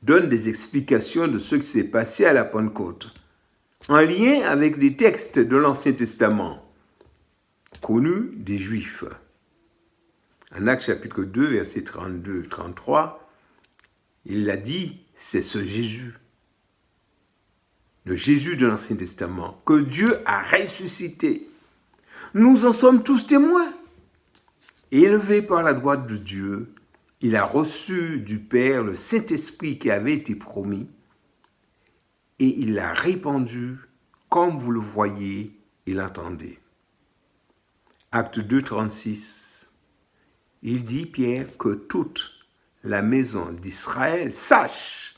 donne des explications de ce qui s'est passé à la Pentecôte, en lien avec des textes de l'Ancien Testament, connus des Juifs. En Actes chapitre 2, versets 32-33, il l'a dit, c'est ce Jésus, le Jésus de l'Ancien Testament, que Dieu a ressuscité. Nous en sommes tous témoins. Élevé par la droite de Dieu, il a reçu du Père le Saint-Esprit qui avait été promis et il l'a répandu comme vous le voyez et l'entendez. Acte 2, 36. Il dit, Pierre, que toute la maison d'Israël sache,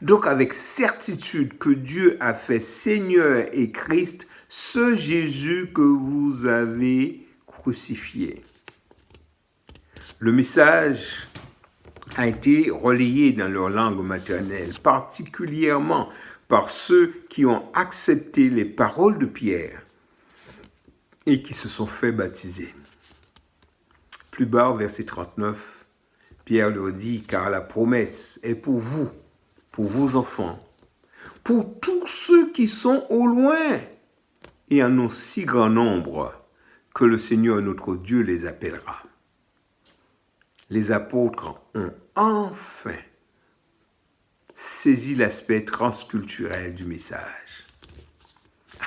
donc avec certitude, que Dieu a fait Seigneur et Christ ce Jésus que vous avez crucifié. Le message a été relayé dans leur langue maternelle, particulièrement par ceux qui ont accepté les paroles de Pierre et qui se sont fait baptiser. Plus bas, au verset 39, Pierre leur dit, car la promesse est pour vous, pour vos enfants, pour tous ceux qui sont au loin et en aussi grand nombre que le Seigneur notre Dieu les appellera. Les apôtres ont enfin saisi l'aspect transculturel du message.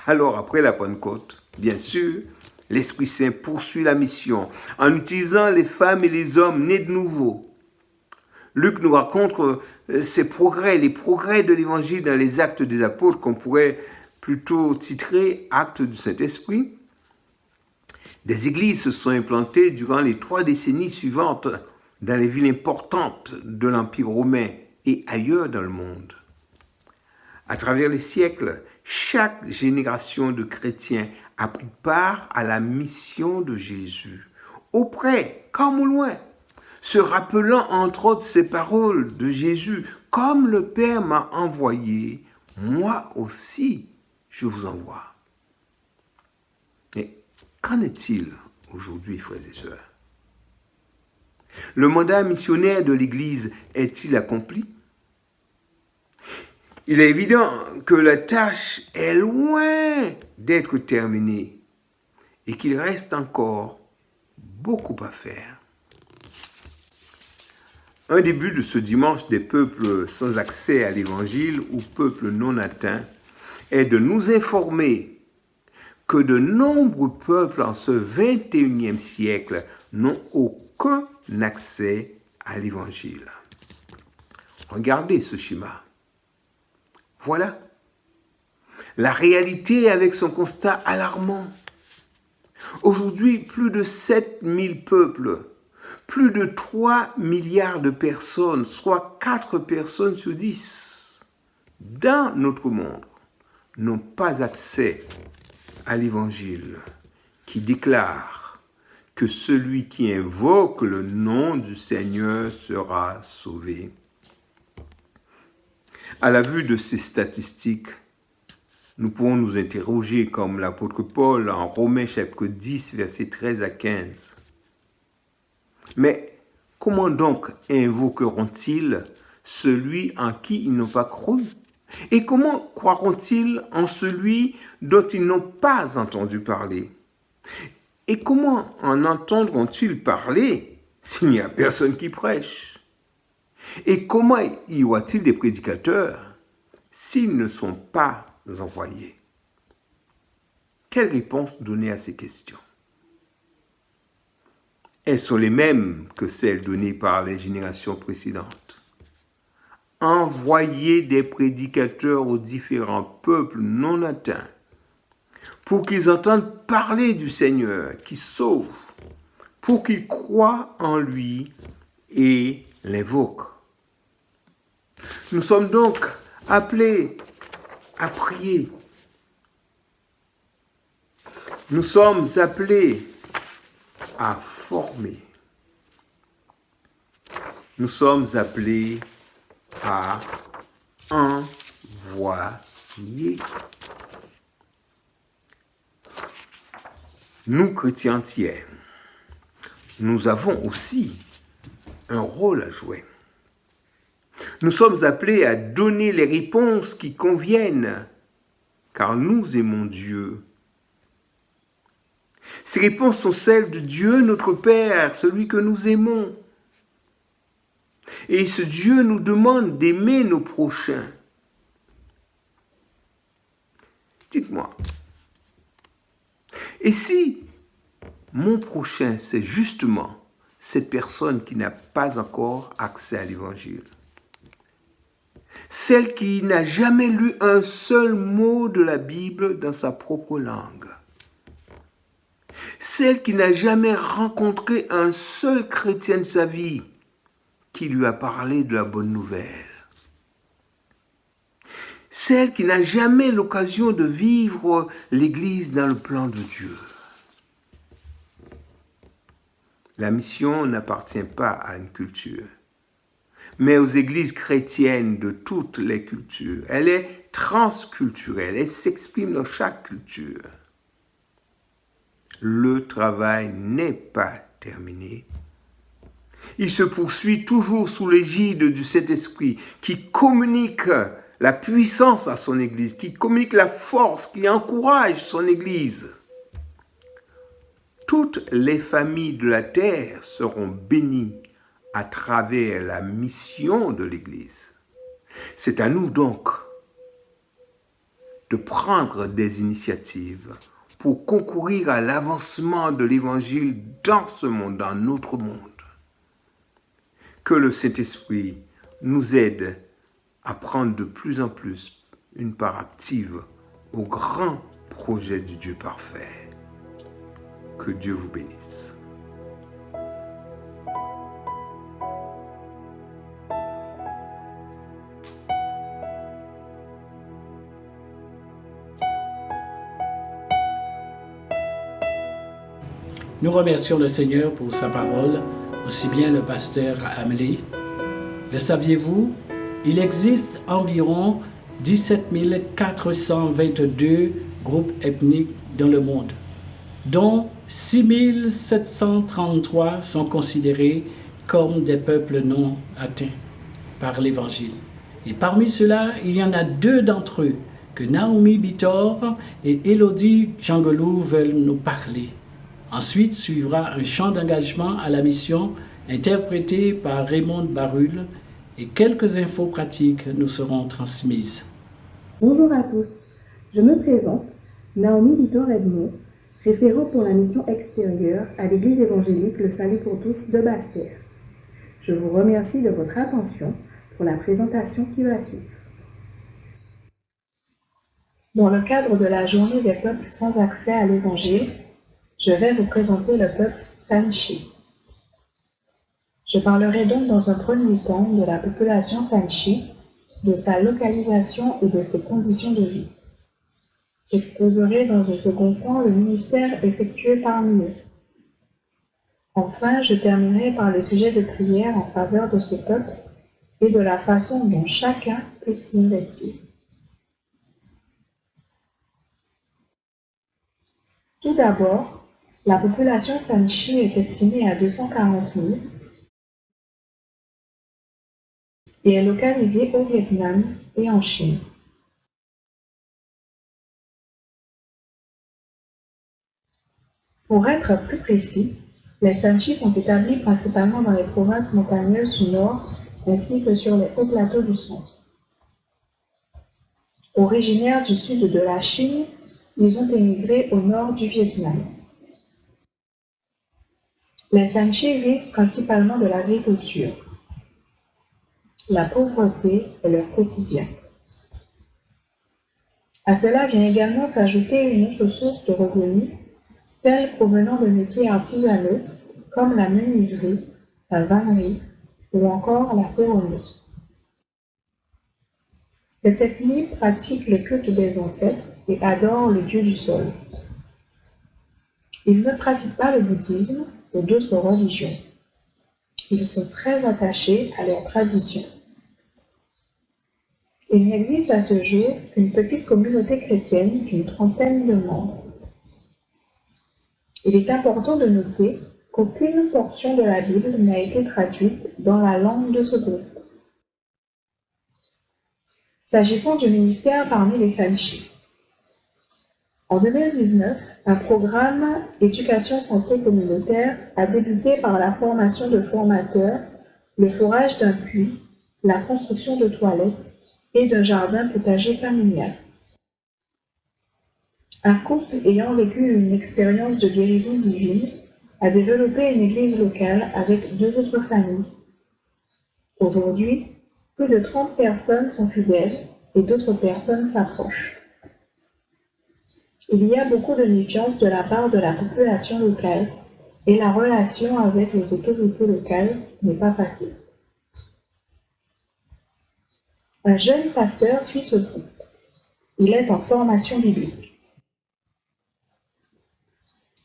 Alors, après la Pentecôte, bien sûr, l'Esprit Saint poursuit la mission en utilisant les femmes et les hommes nés de nouveau. Luc nous raconte ces progrès, les progrès de l'Évangile dans les actes des apôtres, qu'on pourrait plutôt titrer « Actes du Saint-Esprit ». Des églises se sont implantées durant les 3 décennies suivantes dans les villes importantes de l'Empire romain et ailleurs dans le monde. À travers les siècles, chaque génération de chrétiens a pris part à la mission de Jésus, auprès comme au loin, se rappelant entre autres ces paroles de Jésus, « Comme le Père m'a envoyé, moi aussi je vous envoie ». Mais qu'en est-il aujourd'hui, frères et sœurs? Le mandat missionnaire de l'Église est-il accompli? Il est évident que la tâche est loin d'être terminée et qu'il reste encore beaucoup à faire. Un début de ce dimanche des peuples sans accès à l'Évangile ou peuples non atteints est de nous informer que de nombreux peuples en ce 21e siècle n'ont aucun accès à l'Évangile. Regardez ce schéma. Voilà la réalité avec son constat alarmant. Aujourd'hui, plus de 7000 peuples, plus de 3 milliards de personnes, soit 4 personnes sur 10, dans notre monde, n'ont pas accès à l'Évangile qui déclare que celui qui invoque le nom du Seigneur sera sauvé. À la vue de ces statistiques, nous pouvons nous interroger comme l'apôtre Paul en Romains chapitre 10, versets 13 à 15. Mais comment donc invoqueront-ils celui en qui ils n'ont pas cru? Et comment croiront-ils en celui dont ils n'ont pas entendu parler? Et comment en entendront-ils parler s'il n'y a personne qui prêche? Et comment y aura-t-il des prédicateurs s'ils ne sont pas envoyés? Quelle réponse donner à ces questions? Elles sont les mêmes que celles données par les générations précédentes. Envoyer des prédicateurs aux différents peuples non atteints pour qu'ils entendent parler du Seigneur qui sauve, pour qu'ils croient en lui et l'invoquent. Nous sommes donc appelés à prier. Nous sommes appelés à former. Nous sommes appelés à envoyer. Nous, chrétiens tiers, nous avons aussi un rôle à jouer. Nous sommes appelés à donner les réponses qui conviennent, car nous aimons Dieu. Ces réponses sont celles de Dieu, notre Père, celui que nous aimons. Et ce Dieu nous demande d'aimer nos prochains. Dites-moi, et si mon prochain, c'est justement cette personne qui n'a pas encore accès à l'Évangile, celle qui n'a jamais lu un seul mot de la Bible dans sa propre langue, celle qui n'a jamais rencontré un seul chrétien de sa vie qui lui a parlé de la bonne nouvelle, celle qui n'a jamais l'occasion de vivre l'Église dans le plan de Dieu. La mission n'appartient pas à une culture, mais aux églises chrétiennes de toutes les cultures. Elle est transculturelle, elle s'exprime dans chaque culture. Le travail n'est pas terminé. Il se poursuit toujours sous l'égide du Saint-Esprit qui communique la puissance à son Église, qui communique la force, qui encourage son Église. Toutes les familles de la terre seront bénies à travers la mission de l'Église. C'est à nous donc de prendre des initiatives pour concourir à l'avancement de l'Évangile dans ce monde, dans notre monde. Que le Saint-Esprit nous aide à prendre de plus en plus une part active au grand projet du Dieu parfait. Que Dieu vous bénisse. Nous remercions le Seigneur pour sa parole, aussi bien le pasteur Amélie. Le saviez-vous? Il existe environ 17 422 groupes ethniques dans le monde, dont 6 733 sont considérés comme des peuples non atteints par l'Évangile. Et parmi ceux-là, il y en a 2 d'entre eux que Naomi Bitor et Élodie Jangelou veulent nous parler. Ensuite suivra un chant d'engagement à la mission interprété par Raymond Barul et quelques infos pratiques nous seront transmises. Bonjour à tous, je me présente, Naomi Bitor Edmond, référent pour la mission extérieure à l'Église évangélique Le Salut pour tous de Basse-Terre. Je vous remercie de votre attention pour la présentation qui va suivre. Dans le cadre de la journée des peuples sans accès à l'Évangile, je vais vous présenter le peuple Sanchi. Je parlerai donc dans un premier temps de la population Sanchi, de sa localisation et de ses conditions de vie. J'exposerai dans un second temps le ministère effectué parmi eux. Enfin, je terminerai par le sujet de prière en faveur de ce peuple et de la façon dont chacun peut s'y investir. Tout d'abord, la population Sanchi est estimée à 240 000 et est localisée au Vietnam et en Chine. Pour être plus précis, les Sanchi sont établis principalement dans les provinces montagneuses du nord ainsi que sur les hauts plateaux du centre. Originaires du sud de la Chine, ils ont émigré au nord du Vietnam. Les Sanchi vivent principalement de l'agriculture. La pauvreté est leur quotidien. À cela vient également s'ajouter une autre source de revenus, celle provenant de métiers artisanaux comme la menuiserie, la vannerie ou encore la ferronnerie. Cette ethnie pratique le culte des ancêtres et adore le dieu du sol. Ils ne pratiquent pas le bouddhisme ou d'autres religions. Ils sont très attachés à leurs traditions. Il n'existe à ce jour qu'une petite communauté chrétienne d'une trentaine de membres. Il est important de noter qu'aucune portion de la Bible n'a été traduite dans la langue de ce groupe. S'agissant du ministère parmi les Sanchi. En 2019, un programme éducation santé communautaire a débuté par la formation de formateurs, le forage d'un puits, la construction de toilettes et d'un jardin potager familial. Un couple ayant vécu une expérience de guérison divine a développé une église locale avec 2 autres familles. Aujourd'hui, plus de 30 personnes sont fidèles et d'autres personnes s'approchent. Il y a beaucoup de méfiance de la part de la population locale et la relation avec les autorités locales n'est pas facile. Un jeune pasteur suit ce groupe. Il est en formation biblique.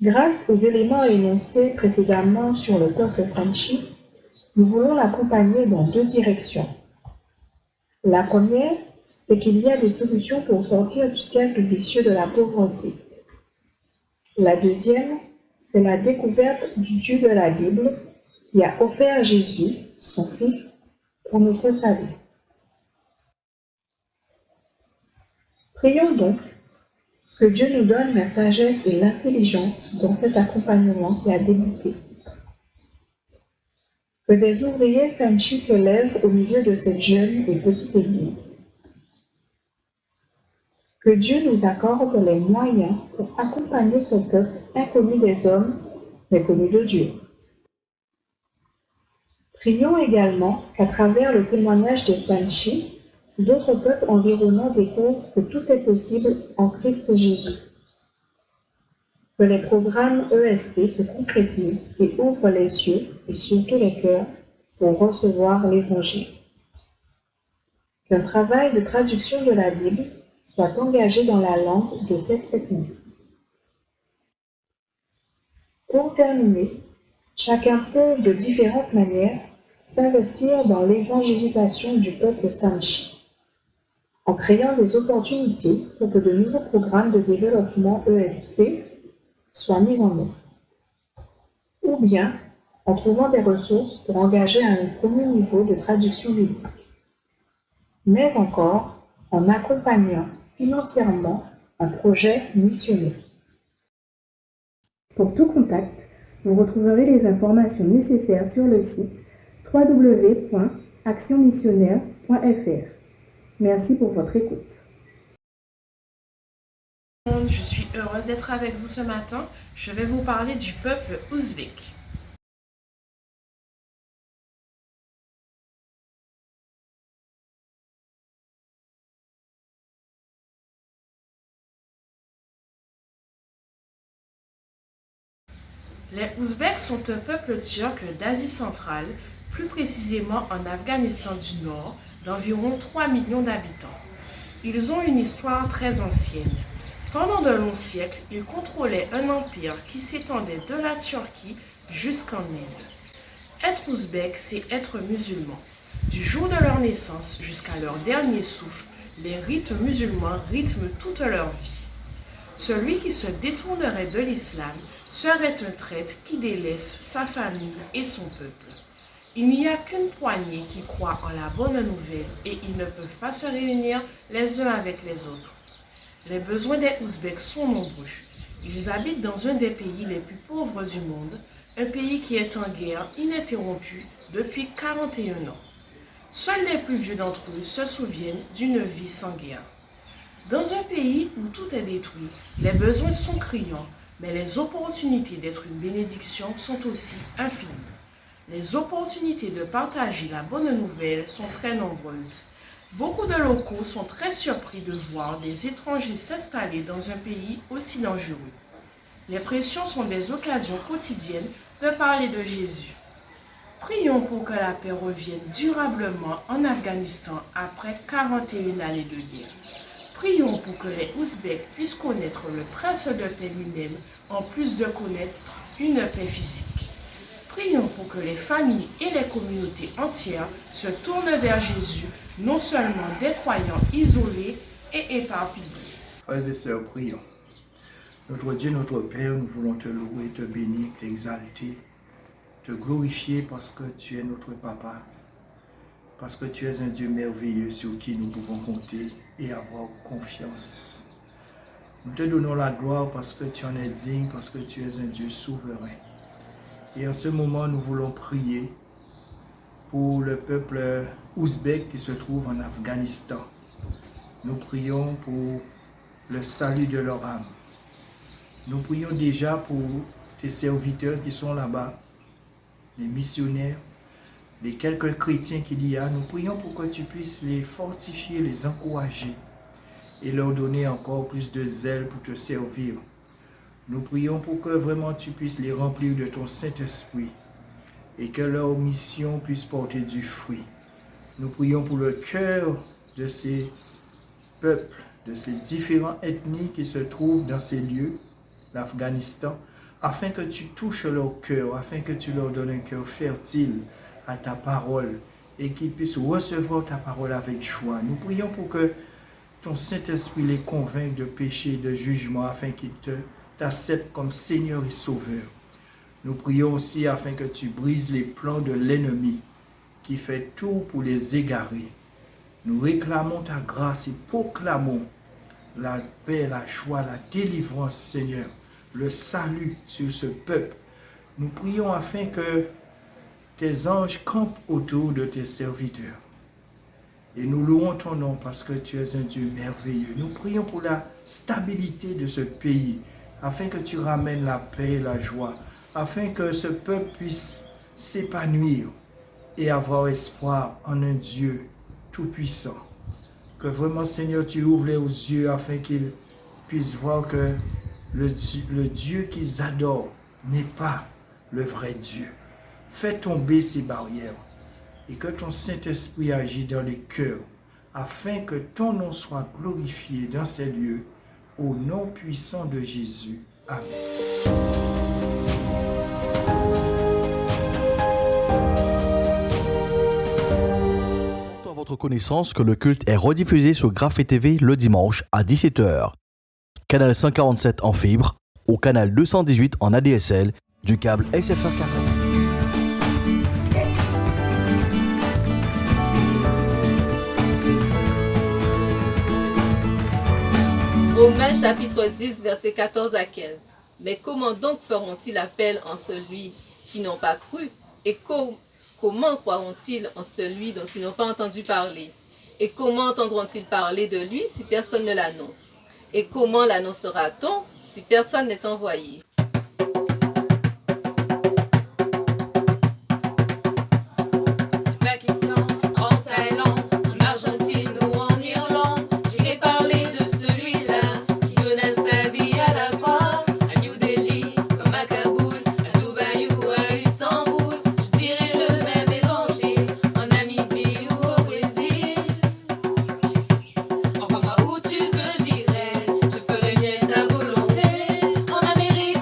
Grâce aux éléments énoncés précédemment sur le peuple Sanchi, nous voulons l'accompagner dans 2 directions. La première, c'est qu'il y a des solutions pour sortir du cercle vicieux de la pauvreté. La deuxième, c'est la découverte du Dieu de la Bible qui a offert Jésus, son Fils, pour notre salut. Prions donc que Dieu nous donne la sagesse et l'intelligence dans cet accompagnement qui a débuté. Que des ouvriers Sanchi se lèvent au milieu de cette jeune et petite église. Que Dieu nous accorde les moyens pour accompagner ce peuple inconnu des hommes, mais connu de Dieu. Prions également qu'à travers le témoignage des Sanchi, d'autres peuples environnants découvrent que tout est possible en Christ Jésus. Que les programmes ESC se concrétisent et ouvrent les yeux et surtout les cœurs pour recevoir l'Évangile. Qu'un travail de traduction de la Bible soit engagé dans la langue de cette ethnie. Pour terminer, chacun peut de différentes manières s'investir dans l'évangélisation du peuple Sanchi, en créant des opportunités pour que de nouveaux programmes de développement ESC soient mis en œuvre, ou bien en trouvant des ressources pour engager un premier niveau de traduction biblique, mais encore en accompagnant financièrement un projet missionnaire. Pour tout contact, vous retrouverez les informations nécessaires sur le site www.actionmissionnaire.fr. Merci pour votre écoute. Je suis heureuse d'être avec vous ce matin. Je vais vous parler du peuple ouzbek. Les Ouzbeks sont un peuple turc d'Asie centrale, plus précisément en Afghanistan du Nord, d'environ 3 millions d'habitants. Ils ont une histoire très ancienne. Pendant de longs siècles, ils contrôlaient un empire qui s'étendait de la Turquie jusqu'en Inde. Être ouzbek, c'est être musulman. Du jour de leur naissance jusqu'à leur dernier souffle, les rites musulmans rythment toute leur vie. Celui qui se détournerait de l'islam serait un traître qui délaisse sa famille et son peuple. Il n'y a qu'une poignée qui croit en la bonne nouvelle et ils ne peuvent pas se réunir les uns avec les autres. Les besoins des Ouzbeks sont nombreux. Ils habitent dans un des pays les plus pauvres du monde, un pays qui est en guerre ininterrompue depuis 41 ans. Seuls les plus vieux d'entre eux se souviennent d'une vie sans guerre. Dans un pays où tout est détruit, les besoins sont criants, mais les opportunités d'être une bénédiction sont aussi infimes. Les opportunités de partager la bonne nouvelle sont très nombreuses. Beaucoup de locaux sont très surpris de voir des étrangers s'installer dans un pays aussi dangereux. Les pressions sont des occasions quotidiennes de parler de Jésus. Prions pour que la paix revienne durablement en Afghanistan après 41 années de guerre. Prions pour que les Ouzbeks puissent connaître le prince de paix lui-même, en plus de connaître une paix physique. Prions pour que les familles et les communautés entières se tournent vers Jésus, non seulement des croyants isolés et éparpillés. Frères et sœurs, prions. Notre Dieu, notre Père, nous voulons te louer, te bénir, t'exalter, te glorifier parce que tu es notre Papa. parce que tu es un Dieu merveilleux sur qui nous pouvons compter et avoir confiance. Nous te donnons la gloire parce que tu en es digne, parce que tu es un Dieu souverain. Et en ce moment, nous voulons prier pour le peuple ouzbek qui se trouve en Afghanistan. Nous prions pour le salut de leur âme. Nous prions déjà pour tes serviteurs qui sont là-bas, les missionnaires, les quelques chrétiens qu'il y a. Nous prions pour que tu puisses les fortifier, les encourager et leur donner encore plus de zèle pour te servir. Nous prions pour que vraiment tu puisses les remplir de ton Saint-Esprit et que leur mission puisse porter du fruit. Nous prions pour le cœur de ces peuples, de ces différentes ethnies qui se trouvent dans ces lieux, l'Afghanistan, afin que tu touches leur cœur, afin que tu leur donnes un cœur fertile à ta parole et qu'ils puissent recevoir ta parole avec joie. Nous prions pour que ton Saint-Esprit les convainque de péché et de jugement, afin qu'ils t'acceptent comme Seigneur et Sauveur. Nous prions aussi afin que tu brises les plans de l'ennemi qui fait tout pour les égarer. Nous réclamons ta grâce et proclamons la paix, la joie, la délivrance, Seigneur, le salut sur ce peuple. Nous prions afin que tes anges campent autour de tes serviteurs. Et nous louons ton nom parce que tu es un Dieu merveilleux. Nous prions pour la stabilité de ce pays, afin que tu ramènes la paix et la joie, afin que ce peuple puisse s'épanouir et avoir espoir en un Dieu tout-puissant. Que vraiment, Seigneur, tu ouvres les yeux afin qu'ils puissent voir que le Dieu qu'ils adorent n'est pas le vrai Dieu. Fais tomber ces barrières et que ton Saint-Esprit agisse dans les cœurs afin que ton nom soit glorifié dans ces lieux au nom puissant de Jésus. Amen. À votre connaissance que le culte est rediffusé sur Graphé TV le dimanche à 17h. Canal 147 en fibre, au canal 218 en ADSL, du câble SFR 40. Romains chapitre 10, versets 14 à 15. Mais comment donc feront-ils appel en celui qui n'ont pas cru? Et comment croiront-ils en celui dont ils n'ont pas entendu parler? Et comment entendront-ils parler de lui si personne ne l'annonce? Et comment l'annoncera-t-on si personne n'est envoyé? Où tu que j'irai, je ferai bien ta volonté. En Amérique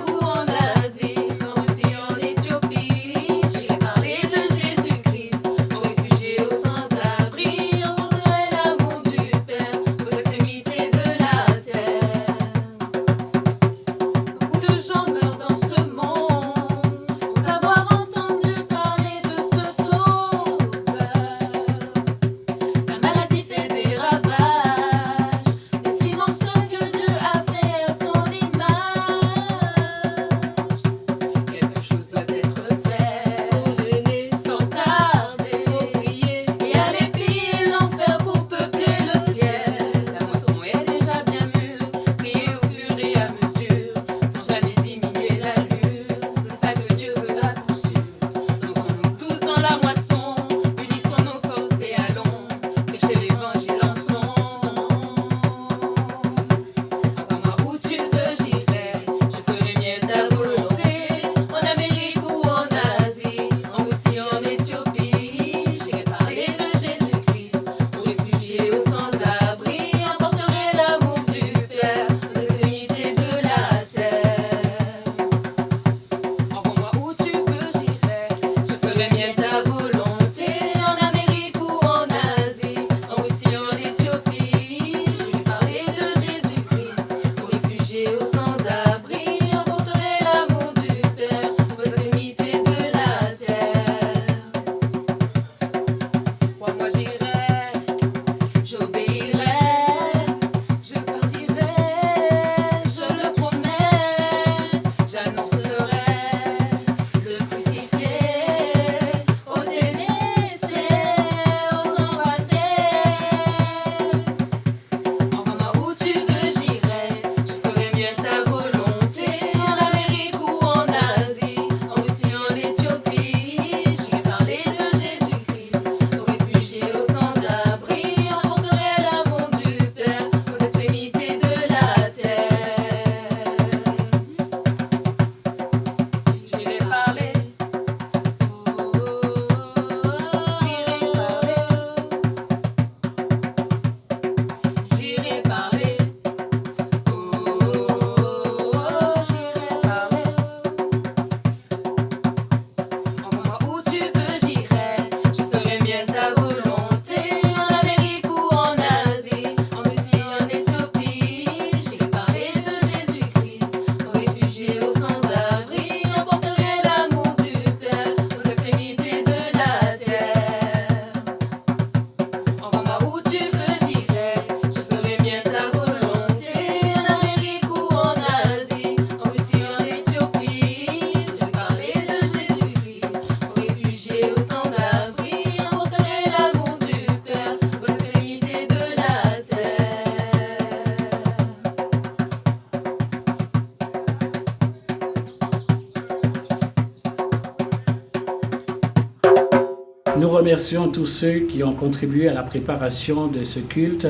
Nous remercions tous ceux qui ont contribué à la préparation de ce culte,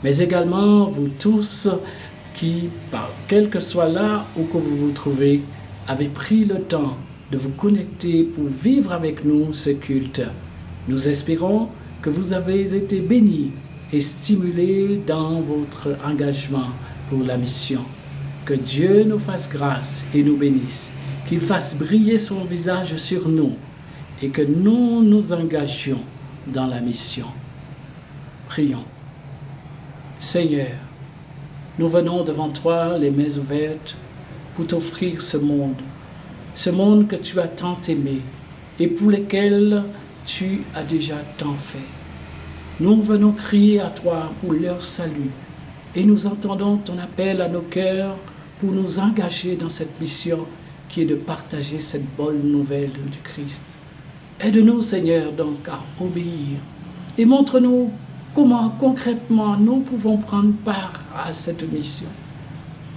mais également vous tous qui, quel que soit là où que vous vous trouvez, avez pris le temps de vous connecter pour vivre avec nous ce culte. Nous espérons que vous avez été bénis et stimulés dans votre engagement pour la mission. Que Dieu nous fasse grâce et nous bénisse, qu'il fasse briller son visage sur nous et que nous nous engagions dans la mission. Prions. Seigneur, nous venons devant toi les mains ouvertes pour t'offrir ce monde que tu as tant aimé et pour lequel tu as déjà tant fait. Nous venons crier à toi pour leur salut et nous entendons ton appel à nos cœurs pour nous engager dans cette mission qui est de partager cette bonne nouvelle du Christ. Aide-nous, Seigneur, donc à obéir et montre-nous comment concrètement nous pouvons prendre part à cette mission.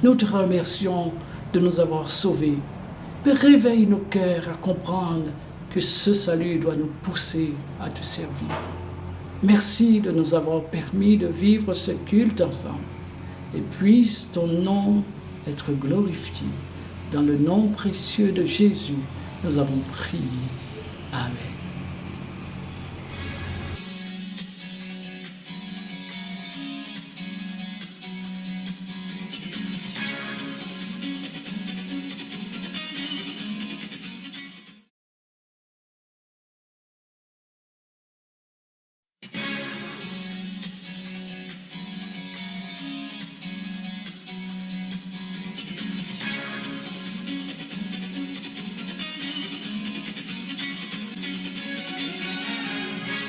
Nous te remercions de nous avoir sauvés. Réveille nos cœurs à comprendre que ce salut doit nous pousser à te servir. Merci de nous avoir permis de vivre ce culte ensemble. Et puisse ton nom être glorifié. Dans le nom précieux de Jésus, nous avons prié. Amen.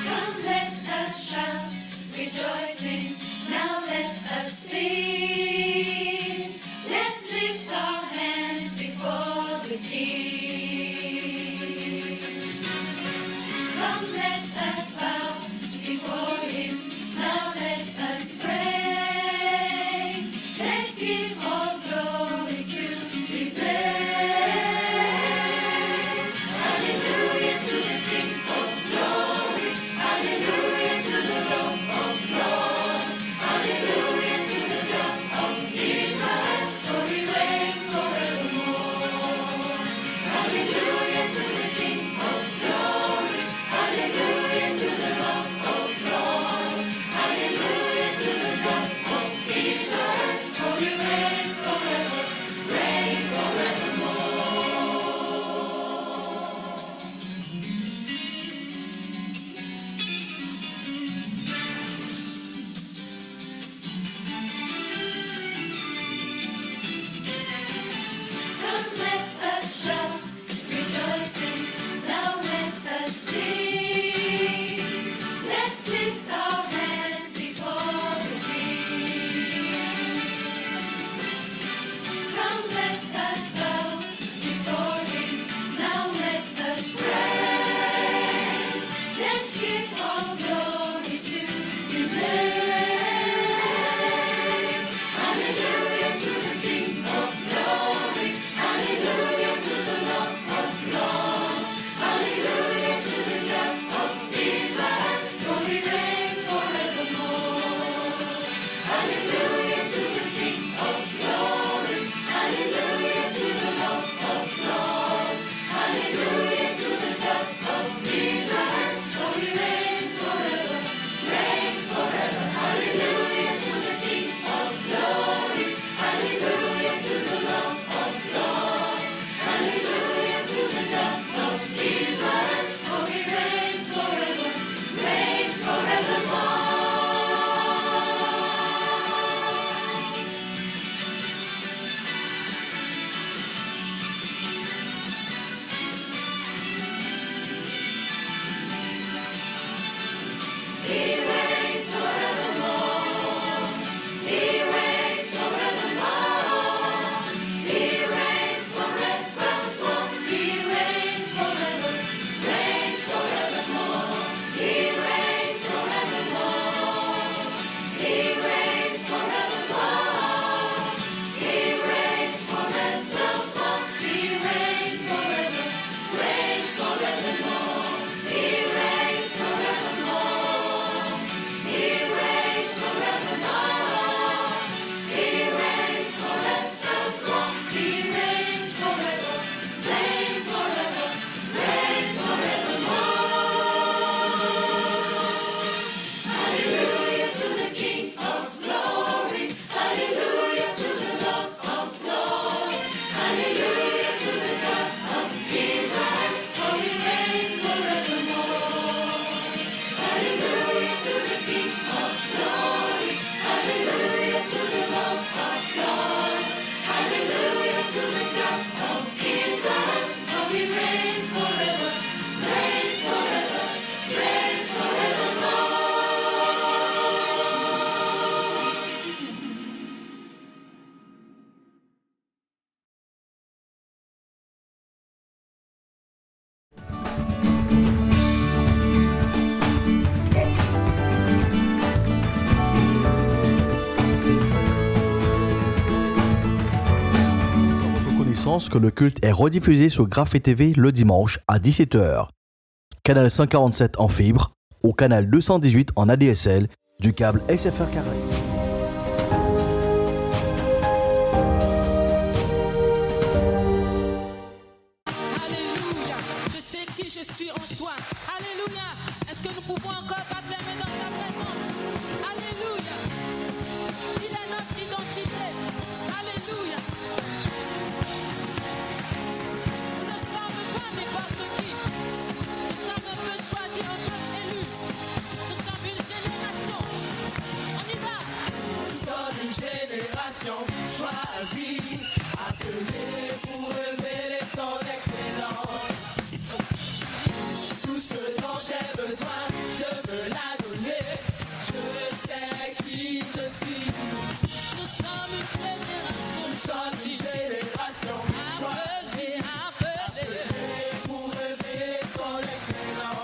Come, let us shout, rejoicing. Now let us sing. Let's lift our hands before the King. Come, let us bow before Him. Now let us praise. Let's give all glory to His name. Hallelujah to the King of glory. Hallelujah to the Lord of lords. Hallelujah to the God of Israel, for He reigns forevermore. Hallelujah to the King of glory. Hallelujah to the Lord of lords. Hallelujah to the God of Israel, for He reigns connaissance que le culte est rediffusé sur Graphé TV le dimanche à 17h. Canal 147 en fibre, au canal 218 en ADSL du câble SFR Caraïbes. Alléluia, je sais qui je suis en toi. Alléluia, est-ce que nous pouvons encore battre les mains dans sa présence? Alléluia, il est notre identité. Alléluia, nous ne sommes pas n'importe qui. Nous sommes un peu choisis, un peu élus. Nous sommes une génération. On y va. Nous sommes une génération choisie.